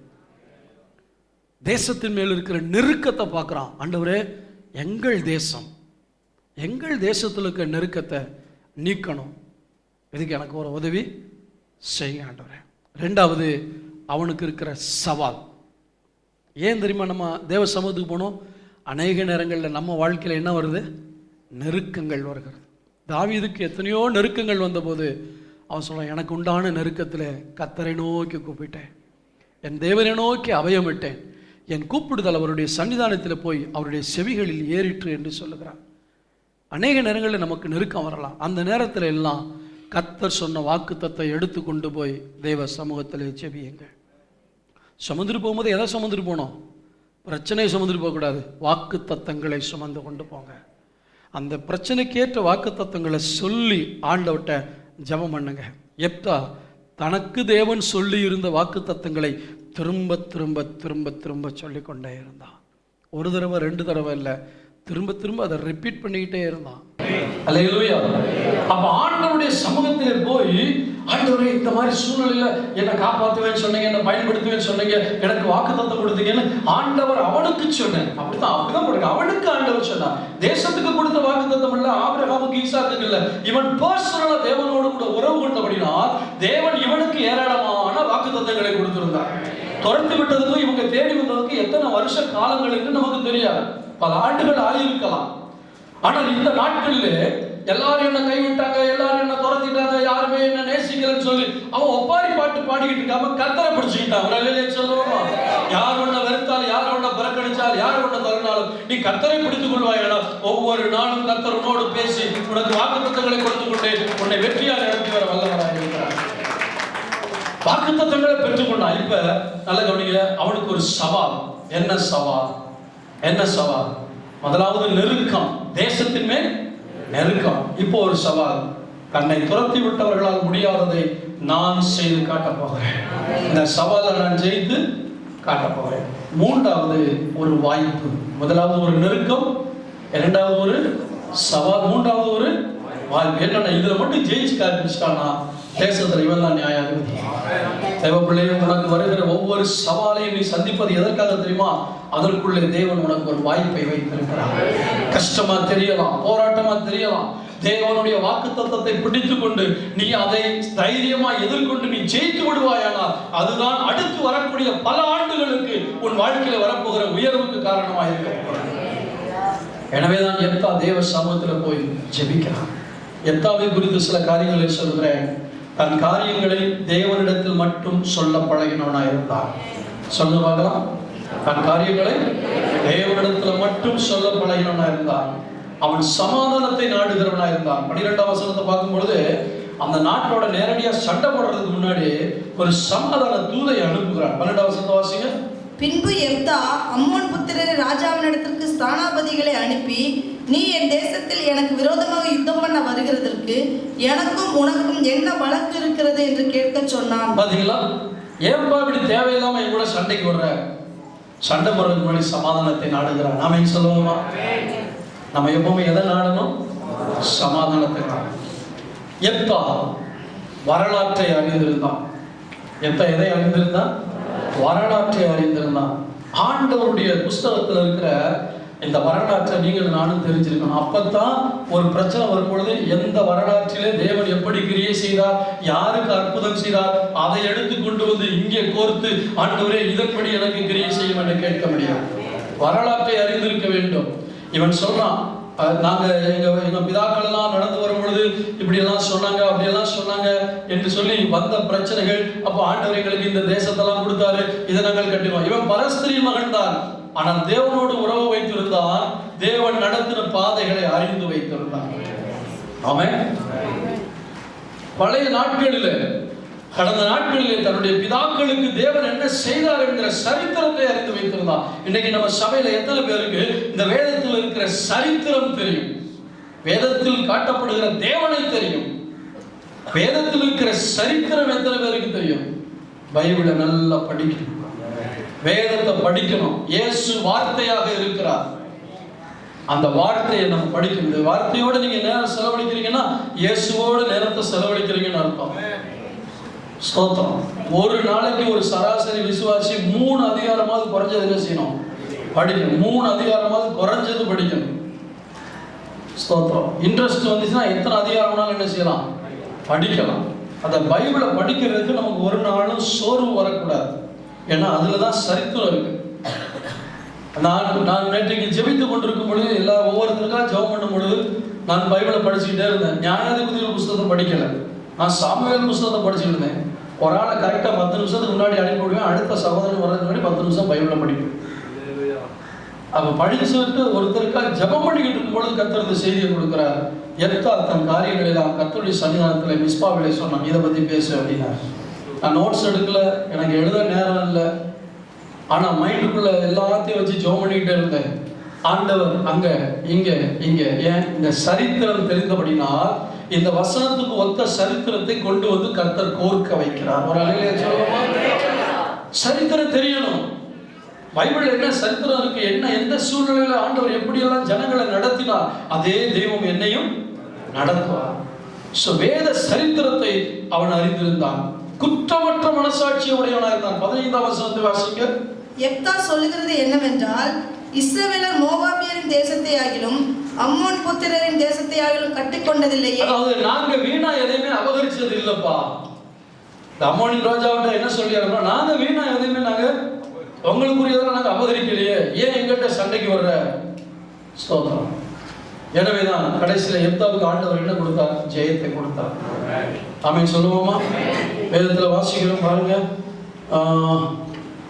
தேசத்தின் மேல் இருக்கிற நெருக்கத்தை பார்க்குறான். ஆண்டவரே எங்கள் தேசம், எங்கள் தேசத்தில் இருக்கிற நெருக்கத்தை நீக்கணும், இதுக்கு எனக்கு ஒரு உதவி செய்ய ஆண்டவரே. 2வது அவனுக்கு இருக்கிற சவால். ஏன் தெரியுமா? நம்ம தேவ சமூகத்துக்கு போனோம், அநேக நேரங்களில் நம்ம வாழ்க்கையில் என்ன வருது? நெருக்கங்கள் வருகிறது. தாவீதுக்கு எத்தனையோ நெருக்கங்கள் வந்தபோது அவன் சொல்கிறான், எனக்கு உண்டான நெருக்கத்தில் கர்த்தரை நோக்கி கூப்பிட்டேன், என் தேவனை நோக்கி அபயமிட்டேன், என் கூப்பிடுதல் அவருடைய சன்னிதானத்தில் போய் அவருடைய செவிகளில் ஏறிற்று என்று சொல்லுகிறான். அநேக நேரங்களில் நமக்கு நெருக்கம் வரலாம். அந்த நேரத்தில் எல்லாம் கர்த்தர் சொன்ன வாக்குத்தத்தை எடுத்து கொண்டு போய் தேவ சமூகத்தில் செவியுங்க. சுமந்துட்டு போகும்போது எதை சுமந்துட்டு போனோம்? பிரச்சனையை சுமந்துட்டு போகக்கூடாது, வாக்கு தத்தங்களை சுமந்து கொண்டு போங்க. அந்த பிரச்சனைக்கேற்ற வாக்கு தத்தங்களை சொல்லி ஆண்டவர்கிட்ட ஜெபம் பண்ணுங்க. எப்தா தனக்கு தேவன் சொல்லி இருந்த வாக்கு தத்தங்களை திரும்ப திரும்ப திரும்ப திரும்ப சொல்லிக்கொண்டே இருந்தான். ஒரு தடவை 2 தடவை இல்லை, திரும்ப திரும்ப அதை ரிப்பீட் பண்ணிக்கிட்டே இருந்தான். அல்லேலூயா. அப்ப ஆண்டவருடைய சமூகத்திலே போய், ஆண்டவரே இந்த மாதிரி சூழ்நிலையில என்னை காப்பாற்றுவேன்னு சொன்னீங்க, என்னை பயன்படுத்துவேன்னு சொன்னீங்க, எனக்கு வாக்குத்தத்தம் கொடுத்தீங்கன்னு ஆண்டவர் அவனுக்கு சொன்னேன். அப்படிதான் கொடுங்க. அவனுக்கு ஆண்டவர் சொன்னார். தேசத்துக்கு கொடுத்த வாக்குத்தத்தம் இல்ல, ஆபிரகாமுக்கு ஈசாக்குக்கு இல்ல, இவன் பர்சனலா தேவனோடு கூட உறவு கொண்டபடினால் தேவன் இவனுக்கு ஏராளமான வாக்குத்தத்தங்களை கொடுத்திருந்தார். தொடர்ந்து விட்டதுக்கும் இவங்க தேடி வந்ததுக்கு எத்தனை வருஷ காலங்களுக்கு நமக்கு தெரியாது, பல ஆண்டுகள் ஆகியிருக்கலாம். ஆனால் இந்த நாட்களில் எல்லாரும் என்ன கைவிட்டாங்க, எல்லாரும் என்ன துரத்திட்டாங்க, யாருமே என்ன நேசிக்கலன்னு சொல்லி அவன் ஒப்பாரி பாட்டு பாடிக்கிட்டு இருக்காம கர்த்தரை பிடிச்சுக்கிட்டான். சொல்லுவோம், யார் ஒன்ன வெறுத்தாலும், யார் ஒன்ன புறக்கணி அடிச்சால் யார் உன்னை தள்ளினாலும் நீ கர்த்தரை பிடித்துக் கொள்வாயானால் ஒவ்வொரு நாளும் கர்த்தர் உன்னோடு பேசி உனக்கு வாக்குத்தத்தங்களை கொடுத்து கொண்டே உன்னை வெற்றியாக நடத்தி வர வல்லவராக இருக்கிறார். வாக்குத்தத்தங்களை பெற்றுக்கொண்டான். இப்ப நல்ல கவனிங்க, அவனுக்கு ஒரு சவால். என்ன சவால்? என்ன சவால்? முதலாவது நெருக்கம், தேசத்தின் மேல் நெருக்கம். இப்போ ஒரு சவால், தன்னை துரத்தி விட்டவர்களால் முடியாததை நான் செய்து காட்டப் போகிறேன். இந்த சவாலை நான் ஜெயித்து காட்டப் போகிறேன். மூன்றாவது ஒரு வாய்ப்பு. முதலாவது ஒரு நெருக்கம், இரண்டாவது ஒரு சவால், மூன்றாவது ஒரு வாய்ப்பு. என்னன்னா இதுல மட்டும் ஜெயிச்சு காட்டிச்சிட்டானா தேசத்துல இவன் தான் நியாயாதிபதி. தேவப்பிள்ளையே, உனக்கு வருகிற ஒவ்வொரு சவாலையும் நீ சந்திப்பது எதற்காக தெரியுமா? அதற்குள்ளே தேவன் உனக்கு ஒரு வாய்ப்பை வைத்திருக்கிறார். கஷ்டமா தெரியலாம், போராட்டமா தெரியலாம், தேவனுடைய வாக்குத்தத்தத்தை பிடித்துக் கொண்டு நீ அதை தைரியமா எதிர்கொண்டு நீ ஜெயித்து விடுவாயானால் அதுதான் அடுத்து வரக்கூடிய பல ஆண்டுகளுக்கு உன் வாழ்க்கையில வரப்போகிற உயர்வுக்கு காரணமாக இருக்க. எனவேதான் எப்தா தேவ சமூகத்தில் போய் ஜெபிக்கிறான். எப்தாவை குறித்து சில காரியங்களை சொல்கிறேன். தன் காரியங்களை தேவனிடத்தில் மட்டும் சொல்ல பழகினவனா இருந்தான். சொல்ல பார்க்கலாம். தன் காரியங்களை தேவனிடத்தில் மட்டும் சொல்ல பழகினவனா இருந்தான். அவன் சமாதானத்தை நாடுகிறவனா இருந்தான். 12ஆம் வசனத்தை பார்க்கும் பொழுது அந்த நாட்டோட நேரடியா சண்டை போடுறதுக்கு முன்னாடி ஒரு சமாதான தூதை அனுப்புகிறான். 12ஆம் வசனத்தை வாசிங்க. பின்பு எப்தா அம்மோன் புத்திரரை ராஜாவினிடத்திற்கு ஸ்தானாபதிகளை அனுப்பி, நீ என் தேசத்தில் எனக்கு விரோதமாக யுத்தம் பண்ண வருகிறதற்கு எனக்கும் உனக்கும் என்ன வழக்கு இருக்கிறது என்று கேட்க சொன்னான். பாத்தீங்களா, ஏன்பா இப்படி தேவையில்லாம என் கூட சண்டைக்கு வர்ற? சண்டை போடுறதுக்கு முன்னாடி சமாதானத்தை நாடுகிறான். நாம என்ன சொல்லுவோமா? நம்ம எப்பவுமே எதை நாடணும்? சமாதானத்தை நாடணும். எப்தா வரலாற்றை அறிந்திருந்தான். எப்தா எதை அறிந்திருந்தான்? வரலாற்றை அறிந்திருந்தான். ஆண்டவருடைய புஸ்தகத்தில் இருக்கிற இந்த வரலாற்றை நீங்கள் நானும் தெரிஞ்சிருக்கணும். அப்பத்தான் ஒரு பிரச்சனை வரும்பொழுது எந்த வரலாற்றிலே தேவன் எப்படி கிரியை செய்தார், யாருக்கு அற்புதம் செய்தார், அதை எடுத்து கொண்டு வந்து இங்கே கோர்த்து ஆண்டவரே இதன்படி எனக்கு கிரியை செய்யும் என்று கேட்க முடியாது. வரலாற்றை அறிந்திருக்க வேண்டும். இவன் சொல்றான், நாங்க எங்க பிதாக்கள் எல்லாம் நடந்து வரும் பொழுது இப்படி எல்லாம் சொன்னாங்க, அப்படி எல்லாம் சொன்னாங்க என்று சொல்லி வந்த பிரச்சனைகள். அப்ப ஆண்டவர் எங்களுக்கு இந்த தேசத்தெல்லாம் கொடுத்தாரு, இதை நாங்கள் கட்டுவோம். இவன் பரஸ்திரி மகன் தான், ஆனால் தேவனோடு உறவு வைத்திருந்தான். தேவன் நடத்தின பாதைகளை அறிந்து வைத்திருந்தான். ஆமென். பழைய நாட்களில், கடந்த நாட்களிலே தன்னுடைய பிதாக்களுக்கு தேவன் என்ன செய்தார் என்கிற சரித்திரத்தை அறிந்து வைத்திருந்தான். இன்னைக்கு நம்ம சபையில எத்தனை பேருக்கு இந்த வேதத்தில் இருக்கிற சரித்திரம் தெரியும்? வேதத்தில் காட்டப்படுகிற தேவனை தெரியும். வேதத்தில் இருக்கிற சரித்திரம் எத்தனை பேருக்கு தெரியும்? பைபிளை நல்லா படிக்கணும், வேதத்தை படிக்கணும். இயேசு வார்த்தையாக இருக்கிறார். அந்த வார்த்தையை நம்ம படிக்கணும். இந்த வார்த்தையோட நீங்க நேரம் செலவழிக்கிறீங்கன்னா இயேசுவோட நேரத்தை செலவழிக்கிறீங்கன்னு அர்த்தம். ஸ்தோத்திரம். ஒரு நாளைக்கு ஒரு சராசரி விசுவாசி 3 அதிகாரமாவது குறைஞ்சது என்ன செய்யணும்? படிக்கணும். 3 அதிகாரமாவது குறைஞ்சது படிக்கணும். ஸ்தோத்திரம். இன்ட்ரெஸ்ட் வந்துச்சுன்னா எத்தனை அதிகாரம்னாலும் என்ன செய்யலாம்? படிக்கலாம். அந்த பைபிளை படிக்கிறதுக்கு நமக்கு ஒரு நாளும் சோர்வு வரக்கூடாது. ஏன்னா அதுல தான் சரித்திரம் இருக்கு. நான் நேற்றைக்கு ஜெபித்து கொண்டிருக்கும் பொழுது ஒவ்வொருத்தருக்காக ஜெபம் பண்ணும் பொழுது நான் பைபிளை படிச்சுக்கிட்டே இருந்தேன். நியாயாதிபதிகள் புஸ்தகத்தை படிக்கல, நான் சாமுவேல் புஸ்தகத்தை படிச்சுட்டு இருந்தேன். ஒரு ஆளை கரெக்டாக 10 நிமிஷத்துக்கு முன்னாடி அனுப்பி விடுவேன். அடுத்த சகோதரன் வர்றதுக்கு முன்னாடி 10 நிமிஷம் பைபிளை படிப்பேன். அப்போ படிச்சுட்டு ஒருத்தருக்காக ஜெபம் பண்ணிக்கிட்டு இருக்கும் பொழுது கர்த்தர் இந்த செய்தியை கொடுக்குறாரு. எப்தா தன் காரியங்களெல்லாம் கர்த்தருடைய சன்னிதானத்தில் மிஸ்பாவிலே சொன்னான், இதை பற்றி பேசு அப்படின்னா. நான் நோட்ஸ் எடுக்கல, எனக்கு எழுத நேரம் இல்லை. ஆனால் மைண்டுக்குள்ள எல்லாத்தையும் வச்சு ஜெபம் பண்ணிக்கிட்டே இருந்தேன். ஆண்டவர் அங்க இங்க இங்க. ஏன்? இந்த சரித்திரம் தெரிந்தபடினால் இந்த வசனத்துக்கு ஒத்த சரித்திரத்தை கொண்டு வந்து கர்த்தர் கோர்க்க வைக்கிறார். ஒரு அலையிலே சொல்லுவோமா? சரித்திரம் தெரியணும். பைபிள் என்ன சரித்திரம் இருக்கு, என்ன எந்த சூழ்நிலையில ஆண்டவர் எப்படியெல்லாம் ஜனங்களை நடத்தினார், அதே தெய்வம் என்னையும் நடத்துவார். வேத சரித்திரத்தை அவன் அறிந்திருந்தான். குற்றமற்ற மனசாட்சி உடையவனாக இருந்தான். 15ஆம் வசனத்தை வாசிங்க. எப்தா சொல்லுகிறது என்னவென்றால், இஸ்ரவேலர் மோவாபியரின் தேசத்தை ஆகிலும் அம்மோன் புத்திரரின் தேசத்தை ஆகிலும் கட்டிக்கொண்டதில்லையே. அதாவது நாங்க வீணா எதையுமே அபகரிச்சது இல்லப்பா. அம்மோனின் ரோஜாவிட்ட என்ன சொல்லியாருன்னா, நாங்க வீணா எதையுமே நாங்க உங்களுக்குரியதெல்லாம் நாங்க அபகரிக்கலையே, ஏன் எங்கிட்ட சண்டைக்கு வர்ற? ஸ்தோத்திரம். எனவேதான் கடைசியில எப்தாவுக்கு ஆண்டவர் என்ன கொடுத்தார்? ஜெயத்தை கொடுத்தார். ஆமென் சொல்லுவோமா? வேதத்துல வாசிக்கிறோம் பாருங்க.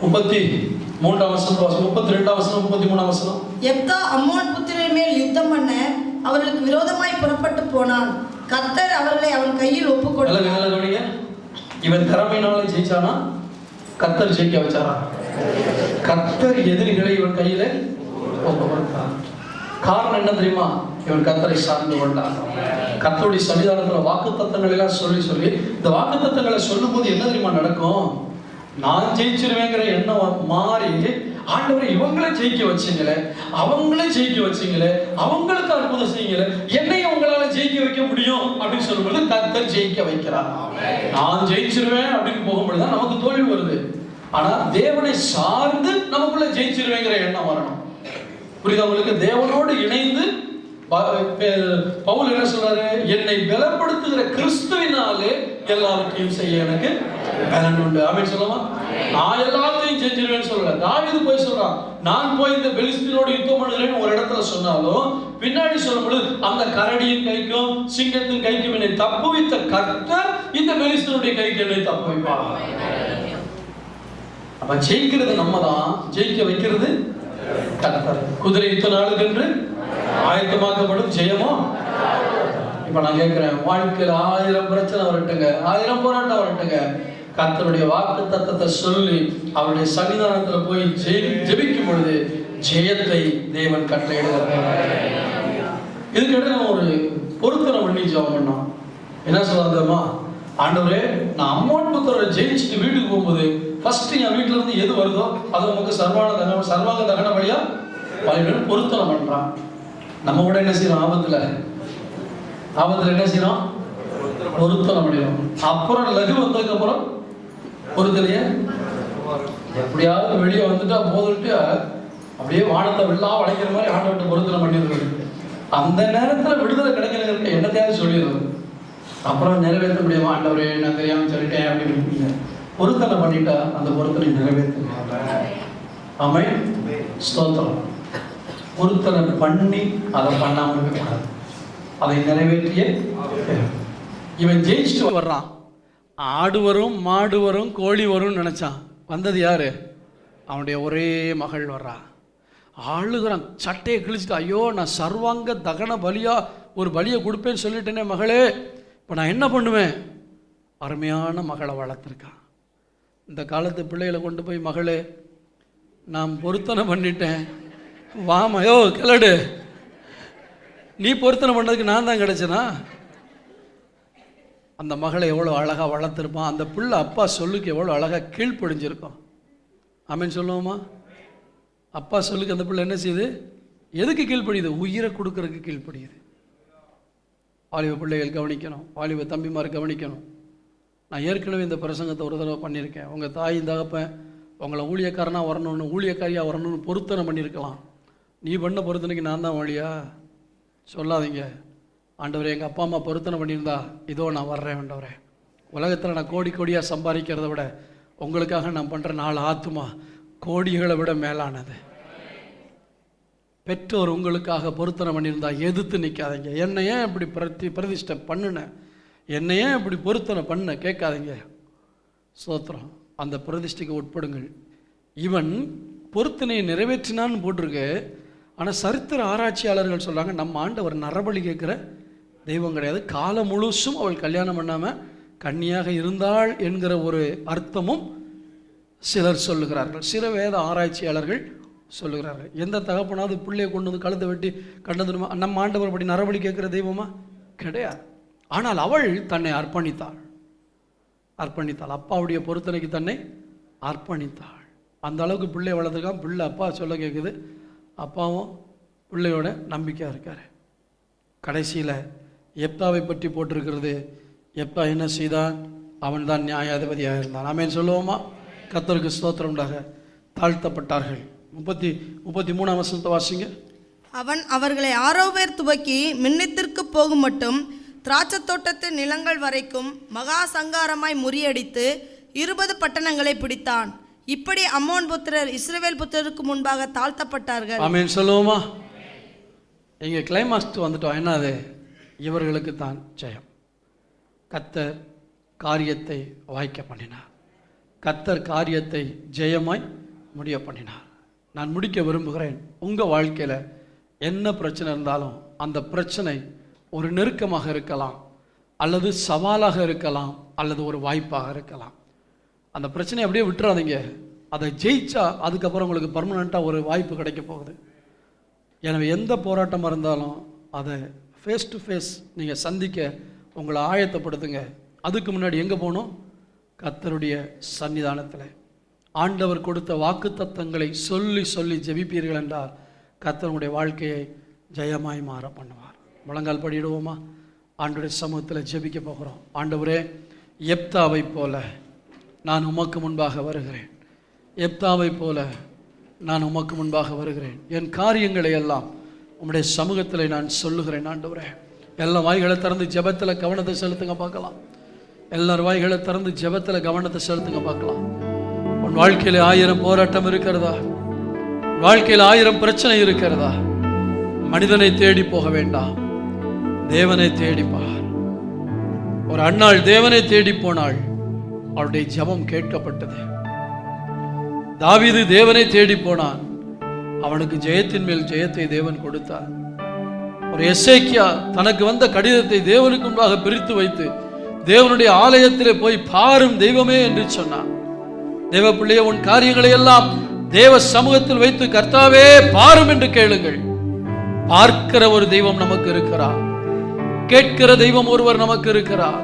33 வசனம், 32 வசனம், 33 வசனம். யெப்தா அம்மோன் புத்திரர் மேல் யுத்தம் பண்ண அவர்களுக்கு விரோதமாய் புறப்பட்டு போனான். கர்த்தர் அவர்களை அவன் கையில் ஒப்புக் கொடுத்தார். இவன் திறமையினால ஜெயிச்சானா? கர்த்தர் ஜெயிக்க வச்சாரா? கர்த்தர் எதிரிகளை இவன் கையில ஒப்புக் கொடுத்தார். காரணம் என்ன தெரியுமா? இவன் கர்த்தரை சார்ந்து கொண்டான். கர்த்தருடைய சன்னிதானத்துல வாக்குத்தத்தங்களை எல்லாம் சொல்லி இந்த வாக்குத்தத்தங்களை சொல்லும் போது என்ன தெரியுமா நடக்கும்? நான் ஜெயிச்சிருவேங்கிற எண்ணம் மாறி, ஆண்டவரை இவங்களே ஜெயிக்க வச்சீங்களே, அவங்களே ஜெயிக்க வச்சீங்களே, அவங்களுக்கு அற்புதம் செய்யுங்களே, என்னையும் உங்களால ஜெயிக்க வைக்க முடியும் அப்படின்னு சொல்லும்போது கர்த்தர் ஜெயிக்க வைக்கிறார். நான் ஜெயிச்சிருவேன் அப்படின்னு போகும்போதுதான் நமக்கு தோல்வி வருது. ஆனா தேவனை சார்ந்து நமக்குள்ள ஜெயிச்சிருவேங்கிற எண்ணம் வரணும். புரியுதா உங்களுக்கு? தேவனோடு இணைந்து பவுல் என்ன சொல்றாரு? என்னை பலப்படுத்துகிற கிறிஸ்துவினாலே எல்லாவற்றையும் செய்ய எனக்கு பலன் உண்டு. ஆமென் சொல்லுமா? நான் எல்லாத்தையும் செஞ்சிருவேன்னு சொல்லல. தாவீது போய் சொல்றான், நான் போய் இந்த பெலிஸ்தீனோடு யுத்தம் பண்ணுகிறேன்னு ஒரு இடத்துல சொன்னாலும் பின்னாடி சொல்லும்போது அந்த கரடியின் கைக்கும் சிங்கத்தின் கைக்கும் என்னை தப்புவித்த கர்த்தர் இந்த பெலிஸ்தீனுடைய கைக்கு என்னை தப்புவிப்பார். அப்ப ஜெயிக்கிறது நம்ம தான், ஜெயிக்க வைக்கிறது கர்த்தர். குதிரை யுத்த நாளுக்கென்று ஆயத்தமாக்கப்படும் ஜெயமோ. இப்ப நான் கேட்கிறேன், வாழ்க்கையில் 1000 பிரச்சனை வரட்டுங்க, 1000 போராட்டம் வரட்டுங்க, கர்த்தருடைய வாக்கு தத்தத்தை சொல்லி அவருடைய சன்னிதானத்துல போய் ஜெபிக்கும் பொழுது ஜெயத்தை தேவன் கட்டளையிடுகிறார். இதுக்கிட்ட நம்ம ஒரு பொருத்தனை பண்ணி ஜெபம் பண்ணோம். என்ன சொல்றாங்கம்மா? ஆண்டவரே, நான் அம்மோன் புத்திரரை ஜெயிச்சுட்டு வீட்டுக்கு போகும்போது ஃபர்ஸ்ட் என் வீட்டுல இருந்து எது வருதோ அது நமக்கு சர்வாங்க தகன வழியா பொருத்தனை பண்றான். நம்ம கூட என்ன செய்யறோம்? ஆபத்துல என்ன செய்யறோம்? பொருத்தனை பண்ணிடும். அப்புறம் லகு வந்ததுக்கு அப்புறம் பொருத்தனைய எப்படியாவது வெளியே வந்துட்டா போதுட்டு அப்படியே வானத்தை வெள்ளா வளைக்கிற மாதிரி ஆண்டவர்கிட்ட பொருத்தனை பண்ணிடுறது. அந்த நேரத்துல விடுதலை கிடைக்கல என்னத்தையாவது சொல்லிடுறது. அப்புறம் நிறைவேற்ற முடியாம, ஆண்டவரே நான் தெரியாம சொல்லிட்டேன் அப்படின்னு பொருத்தனை பண்ணிட்டா அந்த பொருத்தனை நிறைவேற்ற. ஆமென், ஸ்தோத்திரம். பொருத்தனை பண்ணி அதை பண்ணாம இருக்கக்கூடாது, அதை நிறைவேற்றிய. இவன் ஜெயிச்சுட்டு வர்றான். ஆடு வரும், மாடு வரும், கோழி வரும்னு நினைச்சான். வந்தது யாரு? அவனுடைய ஒரே மகள் வர்றா. ஆளுகிறான், சட்டையை கிழிச்சிட்டு, ஐயோ நான் சர்வாங்க தகன பலியா ஒரு பலியை கொடுப்பேன்னு சொல்லிட்டேனே மகளே, இப்போ நான் என்ன பண்ணுவேன்? அருமையான மகளை வளர்த்துருக்கான். இந்த காலத்து பிள்ளைகளை கொண்டு போய், மகளே நான் பொருத்தனை பண்ணிட்டேன், வாமையோ கிளடு, நீ பொருத்தனை பண்ணதுக்கு நான் தான் கிடைச்சனா? அந்த மகளை எவ்வளோ அழகாக வளர்த்துருப்பான். அந்த பிள்ளை அப்பா சொல்லுக்கு எவ்வளோ அழகாக கீழ்ப்படிஞ்சிருக்கும். ஆமென் சொல்லுவோமா? அப்பா சொல்லுக்கு அந்த பிள்ளை என்ன செய்யுது? எதுக்கு கீழ்ப்படியுது? உயிரை கொடுக்கறதுக்கு கீழ்ப்படியுது. வாலிப பிள்ளைகள் கவனிக்கணும், வாலிப தம்பிமார் கவனிக்கணும். நான் ஏற்கனவே இந்த பிரசங்கத்தை ஒரு தடவை பண்ணியிருக்கேன். உங்கள் தாய் தகப்பன் உங்களை ஊழியக்காரனாக வரணும்னு, ஊழியக்காரியாக வரணும்னு பொருத்தனை பண்ணியிருக்கலாம். நீ பண்ண பொருத்தனைக்கு நான் தான் வழியா? சொல்லாதீங்க. ஆண்டவரே, எங்கள் அப்பா அம்மா பொருத்தனை பண்ணியிருந்தா இதோ நான் வர்றேன். ஆண்டவரே, உலகத்தில் நான் கோடி கோடியாக சம்பாதிக்கிறத விட உங்களுக்காக நான் பண்ணுற 4 ஆத்துமா கோடிகளை விட மேலானது. பெற்றோர் உங்களுக்காக பொருத்தனை பண்ணியிருந்தா எதிர்த்து நிற்காதீங்க. என்னை ஏன் இப்படி பிரதிஷ்டை பண்ணுனேன், என்னை ஏன் இப்படி பொருத்தனை பண்ண கேட்காதீங்க. ஸ்தோத்திரம். அந்த பிரதிஷ்டைக்கு உட்படுங்கள். இவன் பொருத்தனையை நிறைவேற்றினான்னு போட்டிருக்கு. ஆனால் சரித்திர ஆராய்ச்சியாளர்கள் சொல்கிறாங்க, நம்ம ஆண்டவர் நரபலி கேட்குற தெய்வம் கிடையாது. காலம் முழுசும் அவள் கல்யாணம் பண்ணாமல் கன்னியாக இருந்தாள் என்கிற ஒரு அர்த்தமும் சிலர் சொல்லுகிறார்கள். சில வேத ஆராய்ச்சியாளர்கள் சொல்லுகிறார்கள். எந்த தகப்பனாவது பிள்ளையை கொண்டு வந்து கழுத்தை வெட்டி கண்டது நம்ம ஆண்டவர் படி நரபலி கேட்குற தெய்வமா? கிடையாது. ஆனால் அவள் தன்னை அர்ப்பணித்தாள். அப்பாவுடைய பொருத்தனைக்கு தன்னை அர்ப்பணித்தாள். அந்த அளவுக்கு பிள்ளையை வளர்த்துருக்கான். பிள்ளை அப்பா சொல்ல கேட்குது. அப்பாவும் பிள்ளையோட நம்பிக்கையாக இருக்கார். கடைசியில் எப்தாவை பற்றி போட்டிருக்கிறது. எப்தா என்ன செய்தான்? அவன் தான் நியாயாதிபதியாக இருந்தான். ஆமென் சொல்லுவோமா? கர்த்தருக்கு ஸ்தோத்திரம் உண்டாக. தாழ்த்தப்பட்டார்கள். 33 வசனத்தை வாசிங்க. அவன் அவர்களை ஆரோவேர் துவக்கி மின்னத்திற்கு போகும் மட்டும் திராட்சை தோட்டத்து நிலங்கள் வரைக்கும் மகா சங்காரமாய் முறியடித்து 20 பட்டணங்களை பிடித்தான். இப்படி அம்மோன் புத்திரர் இஸ்ரவேல் புத்திரருக்கு முன்பாக தாழ்த்தப்பட்டார்கள். ஆமென் சொல்லுவோமா? இங்கே கிளைமாக்ஸ் வந்துட்டோம். என்னது? இவர்களுக்கு தான் ஜெயம். கர்த்தர் காரியத்தை வாய்க்க பண்ணினார். கர்த்தர் காரியத்தை ஜெயமாய் முடிய பண்ணினார். நான் முடிக்க விரும்புகிறேன். உங்கள் வாழ்க்கையில் என்ன பிரச்சனை இருந்தாலும் அந்த பிரச்சனை ஒரு நெருக்கமாக இருக்கலாம், அல்லது சவாலாக இருக்கலாம், அல்லது ஒரு வாய்ப்பாக இருக்கலாம். அந்த பிரச்சனையை அப்படியே விட்டுறாதீங்க. அதை ஜெயிச்சா அதுக்கப்புறம் உங்களுக்கு பர்மனெண்ட்டாக ஒரு வாய்ப்பு கிடைக்க போகுது. எனவே எந்த போராட்டமாக இருந்தாலும் அதை ஃபேஸ் டு ஃபேஸ் நீங்கள் சந்திக்க உங்களை ஆயத்தப்படுத்துங்க. அதுக்கு முன்னாடி எங்கே போகணும்? கர்த்தருடைய சன்னிதானத்தில். ஆண்டவர் கொடுத்த வாக்குத்தத்தங்களை சொல்லி சொல்லி ஜெபிப்பீர்கள் என்றால் கர்த்தருடைய வாழ்க்கையை ஜெயமாய் மாற பண்ணுவார். முழங்கால் படிடுவோமா? ஆண்டவருடைய சமூகத்தில் ஜெபிக்க போகிறோம். ஆண்டவரே, எப்தாவை போல நான் உமக்கு முன்பாக வருகிறேன். எப்தாவை போல நான் உமக்கு முன்பாக வருகிறேன். என் காரியங்களை எல்லாம் உம்முடைய சமூகத்தில் நான் சொல்லுகிறேன். ஆண்டவரே, எல்லா வாய்களை திறந்து ஜெபத்தில் கவனத்தை செலுத்துங்க பார்க்கலாம். எல்லார் வாய்களை திறந்து ஜெபத்தில் கவனத்தை செலுத்துங்க பார்க்கலாம். உன் வாழ்க்கையில் 1000 போராட்டம் இருக்கிறதா? வாழ்க்கையில் 1000 பிரச்சனை இருக்கிறதா? மனிதனை தேடி போக வேண்டாம், தேவனை தேடிப்பார். ஒரு அன்னாள் தேவனை தேடி போனாள், அவருடைய ஜெபம் கேட்கப்பட்டது. தாவீது தேவனை தேடி போனான், அவனுக்கு ஜெயத்தின் மேல் ஜெயத்தை தேவன் கொடுத்தார். ஒரு எசேக்கியா தனக்கு வந்த கடிதத்தை தேவனுக்கு முன்பாக பிரித்து வைத்து தேவனுடைய ஆலயத்திலே போய் பாரும் தெய்வமே என்று சொன்னான். தேவ பிள்ளையே, உன் காரியங்களை எல்லாம் தேவ சமூகத்தில் வைத்து கர்த்தாவே பாரும் என்று கேளுங்கள். பார்க்கிற ஒரு தெய்வம் நமக்கு இருக்கிறார், கேட்கிற தெய்வம் ஒருவர் நமக்கு இருக்கிறார்.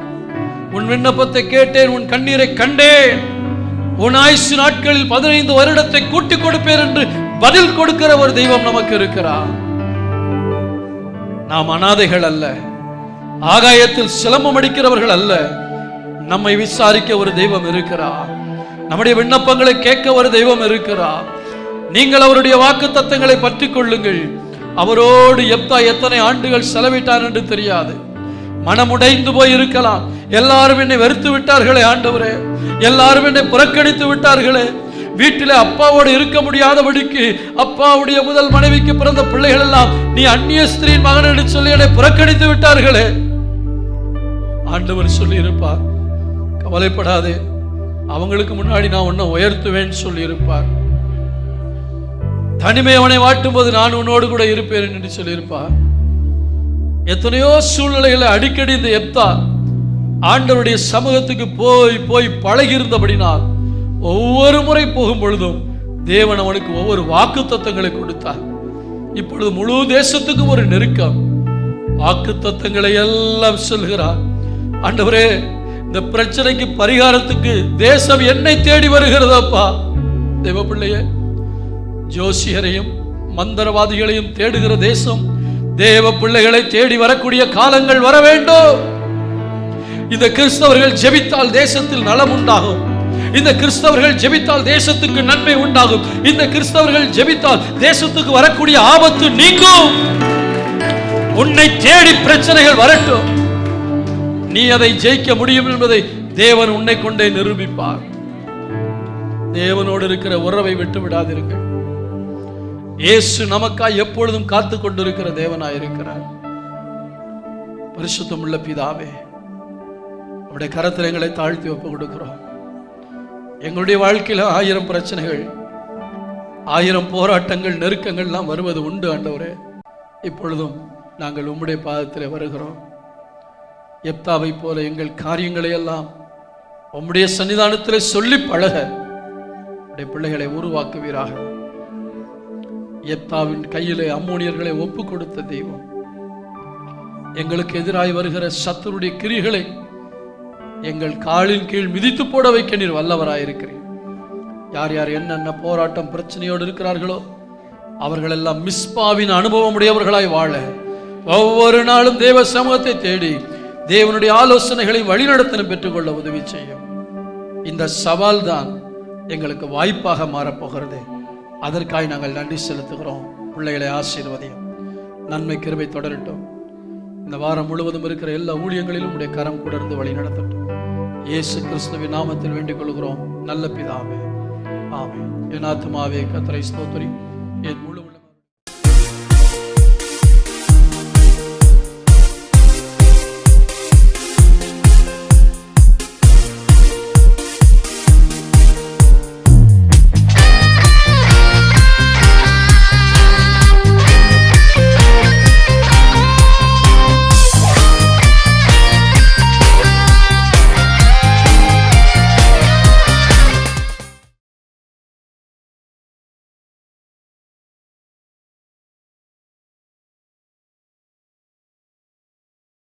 உன் விண்ணப்பத்தை கேட்டேன், உன் கண்ணீரை கண்டேன், உன் ஆயுசு நாட்களில் 15 வருடத்தை கூட்டிக் கொடுப்பேன் என்று பதில் கொடுக்கிற ஒரு தெய்வம் நமக்கு இருக்கிறார். நாம் அனாதைகள் அல்ல, ஆகாயத்தில் சிலம்பம் அடிக்கிறவர்கள் அல்ல. நம்மை விசாரிக்க ஒரு தெய்வம் இருக்கிறார், நம்முடைய விண்ணப்பங்களை கேட்க ஒரு தெய்வம் இருக்கிறார். நீங்கள் அவருடைய வாக்குத்தத்தங்களை பற்றி கொள்ளுங்கள். அவரோடு எப்தா எத்தனை ஆண்டுகள் செலவிட்டார் என்று தெரியாது. மனமுடைந்து போய் இருக்கலாம். எல்லாரும் என்னை வெறுத்து விட்டார்களே ஆண்டவரே, எல்லாரும் என்னை புறக்கணித்து விட்டார்களே, வீட்டிலே அப்பாவோடு இருக்க முடியாதபடிக்கு அப்பாவுடைய முதல் மனைவிக்கு பிறந்த பிள்ளைகள் எல்லாம் நீ அந்நிய ஸ்திரீயின் மகன் என்று சொல்லி என்னை புறக்கணித்து விட்டார்களே. ஆண்டவர் சொல்லி இருப்பார், கவலைப்படாதே, அவங்களுக்கு முன்னாடி நான் உன்னை உயர்த்துவேன் சொல்லி இருப்பார். தனிமை அவனை வாட்டும் போது நான் உன்னோடு கூட இருப்பேன் என்று சொல்லியிருப்பார். எத்தனையோ சூழ்நிலைகளை அடிக்கடி இந்த எப்தா ஆண்டவருடைய சமூகத்துக்கு போய் போய் பழகி இருந்தபடினால் ஒவ்வொரு முறை போகும் பொழுதும் தேவன் அவனுக்கு ஒவ்வொரு வாக்குத்தத்தங்களை கொடுத்தார். இப்பொழுது முழு தேசத்துக்கும் ஒரு நெருக்கம். வாக்குத்தத்தங்களை எல்லாம் சொல்கிறார். ஆண்டவரே, இந்த பிரச்சனைக்கு பரிகாரத்துக்கு தேசம் என்னை தேடி வருகிறதப்பா. தேவ பிள்ளையே, ஜோசியரையும் மந்திரவாதிகளையும் தேடுகிற தேசம் தேவ பிள்ளைகளை தேடி வரக்கூடிய காலங்கள் வர வேண்டும். இந்த கிறிஸ்தவர்கள் ஜெபித்தால் தேசத்தில் நலம் உண்டாகும். இந்த கிறிஸ்தவர்கள் ஜெபித்தால் தேசத்துக்கு நன்மை உண்டாகும். இந்த கிறிஸ்தவர்கள் ஜெபித்தால் தேசத்துக்கு வரக்கூடிய ஆபத்து நீங்கும். உன்னை தேடி பிரச்சனைகள் வரட்டும், நீ அதை ஜெயிக்க முடியும் என்பதை தேவன் உன்னை கொண்டே நிரூபிப்பார். தேவனோடு இருக்கிற உறவை விட்டு விடாதிருங்கள். இயேசு நமக்காய் எப்பொழுதும் காத்து கொண்டிருக்கிற தேவனாய் இருக்கிறார். பரிசுத்தமுள்ள பிதாவே, அவருடைய கரத்தில் எங்களை தாழ்த்தி ஒப்பு கொடுக்கிறோம். எங்களுடைய வாழ்க்கையில் 1000 பிரச்சனைகள், 1000 போராட்டங்கள், நெருக்கங்கள்லாம் வருவது உண்டு ஆண்டவரே. இப்பொழுதும் நாங்கள் உம்முடைய பாதத்தில் வருகிறோம். எப்தாவை போல எங்கள் காரியங்களை எல்லாம் உம்முடைய சன்னிதானத்தில் சொல்லி பழக உடைய பிள்ளைகளை உருவாக்குவீராக. எப்தாவின் கையிலே அம்மோனியர்களை ஒப்பு கொடுத்த தெய்வம், எங்களுக்கு எதிராய் வருகிற சத்துருடைய கிரிகளை எங்கள் காலின் கீழ் மிதித்து போட வைக்க நீர் வல்லவராயிருக்கிறீர். யார் யார் என்னென்ன போராட்டம் பிரச்சனையோடு இருக்கிறார்களோ அவர்களெல்லாம் மிஸ்பாவின் அனுபவம் உடையவர்களாய் வாழ ஒவ்வொரு நாளும் தேவ சமூகத்தை தேடி தேவனுடைய ஆலோசனைகளை வழிநடத்தின பெற்றுக்கொள்ள உதவி செய்யும். இந்த சவால் தான் எங்களுக்கு வாய்ப்பாக மாறப்போகிறது. அதற்காக நாங்கள் நன்றி செலுத்துகிறோம். பிள்ளைகளை ஆசீர்வதியும், நன்மை கிருபை தொடரட்டும். இந்த வாரம் முழுவதும் இருக்கிற எல்லா ஊழியங்களிலும் உடைய கரம் கூடர்ந்து வழி நடத்தட்டும். இயேசு கிறிஸ்துவின் நாமத்தில் வேண்டிக் கொள்கிறோம் நல்ல பிதாவே, ஆமென். என் ஆத்துமாவே கர்த்தரை ஸ்தோத்திரி, என் முழு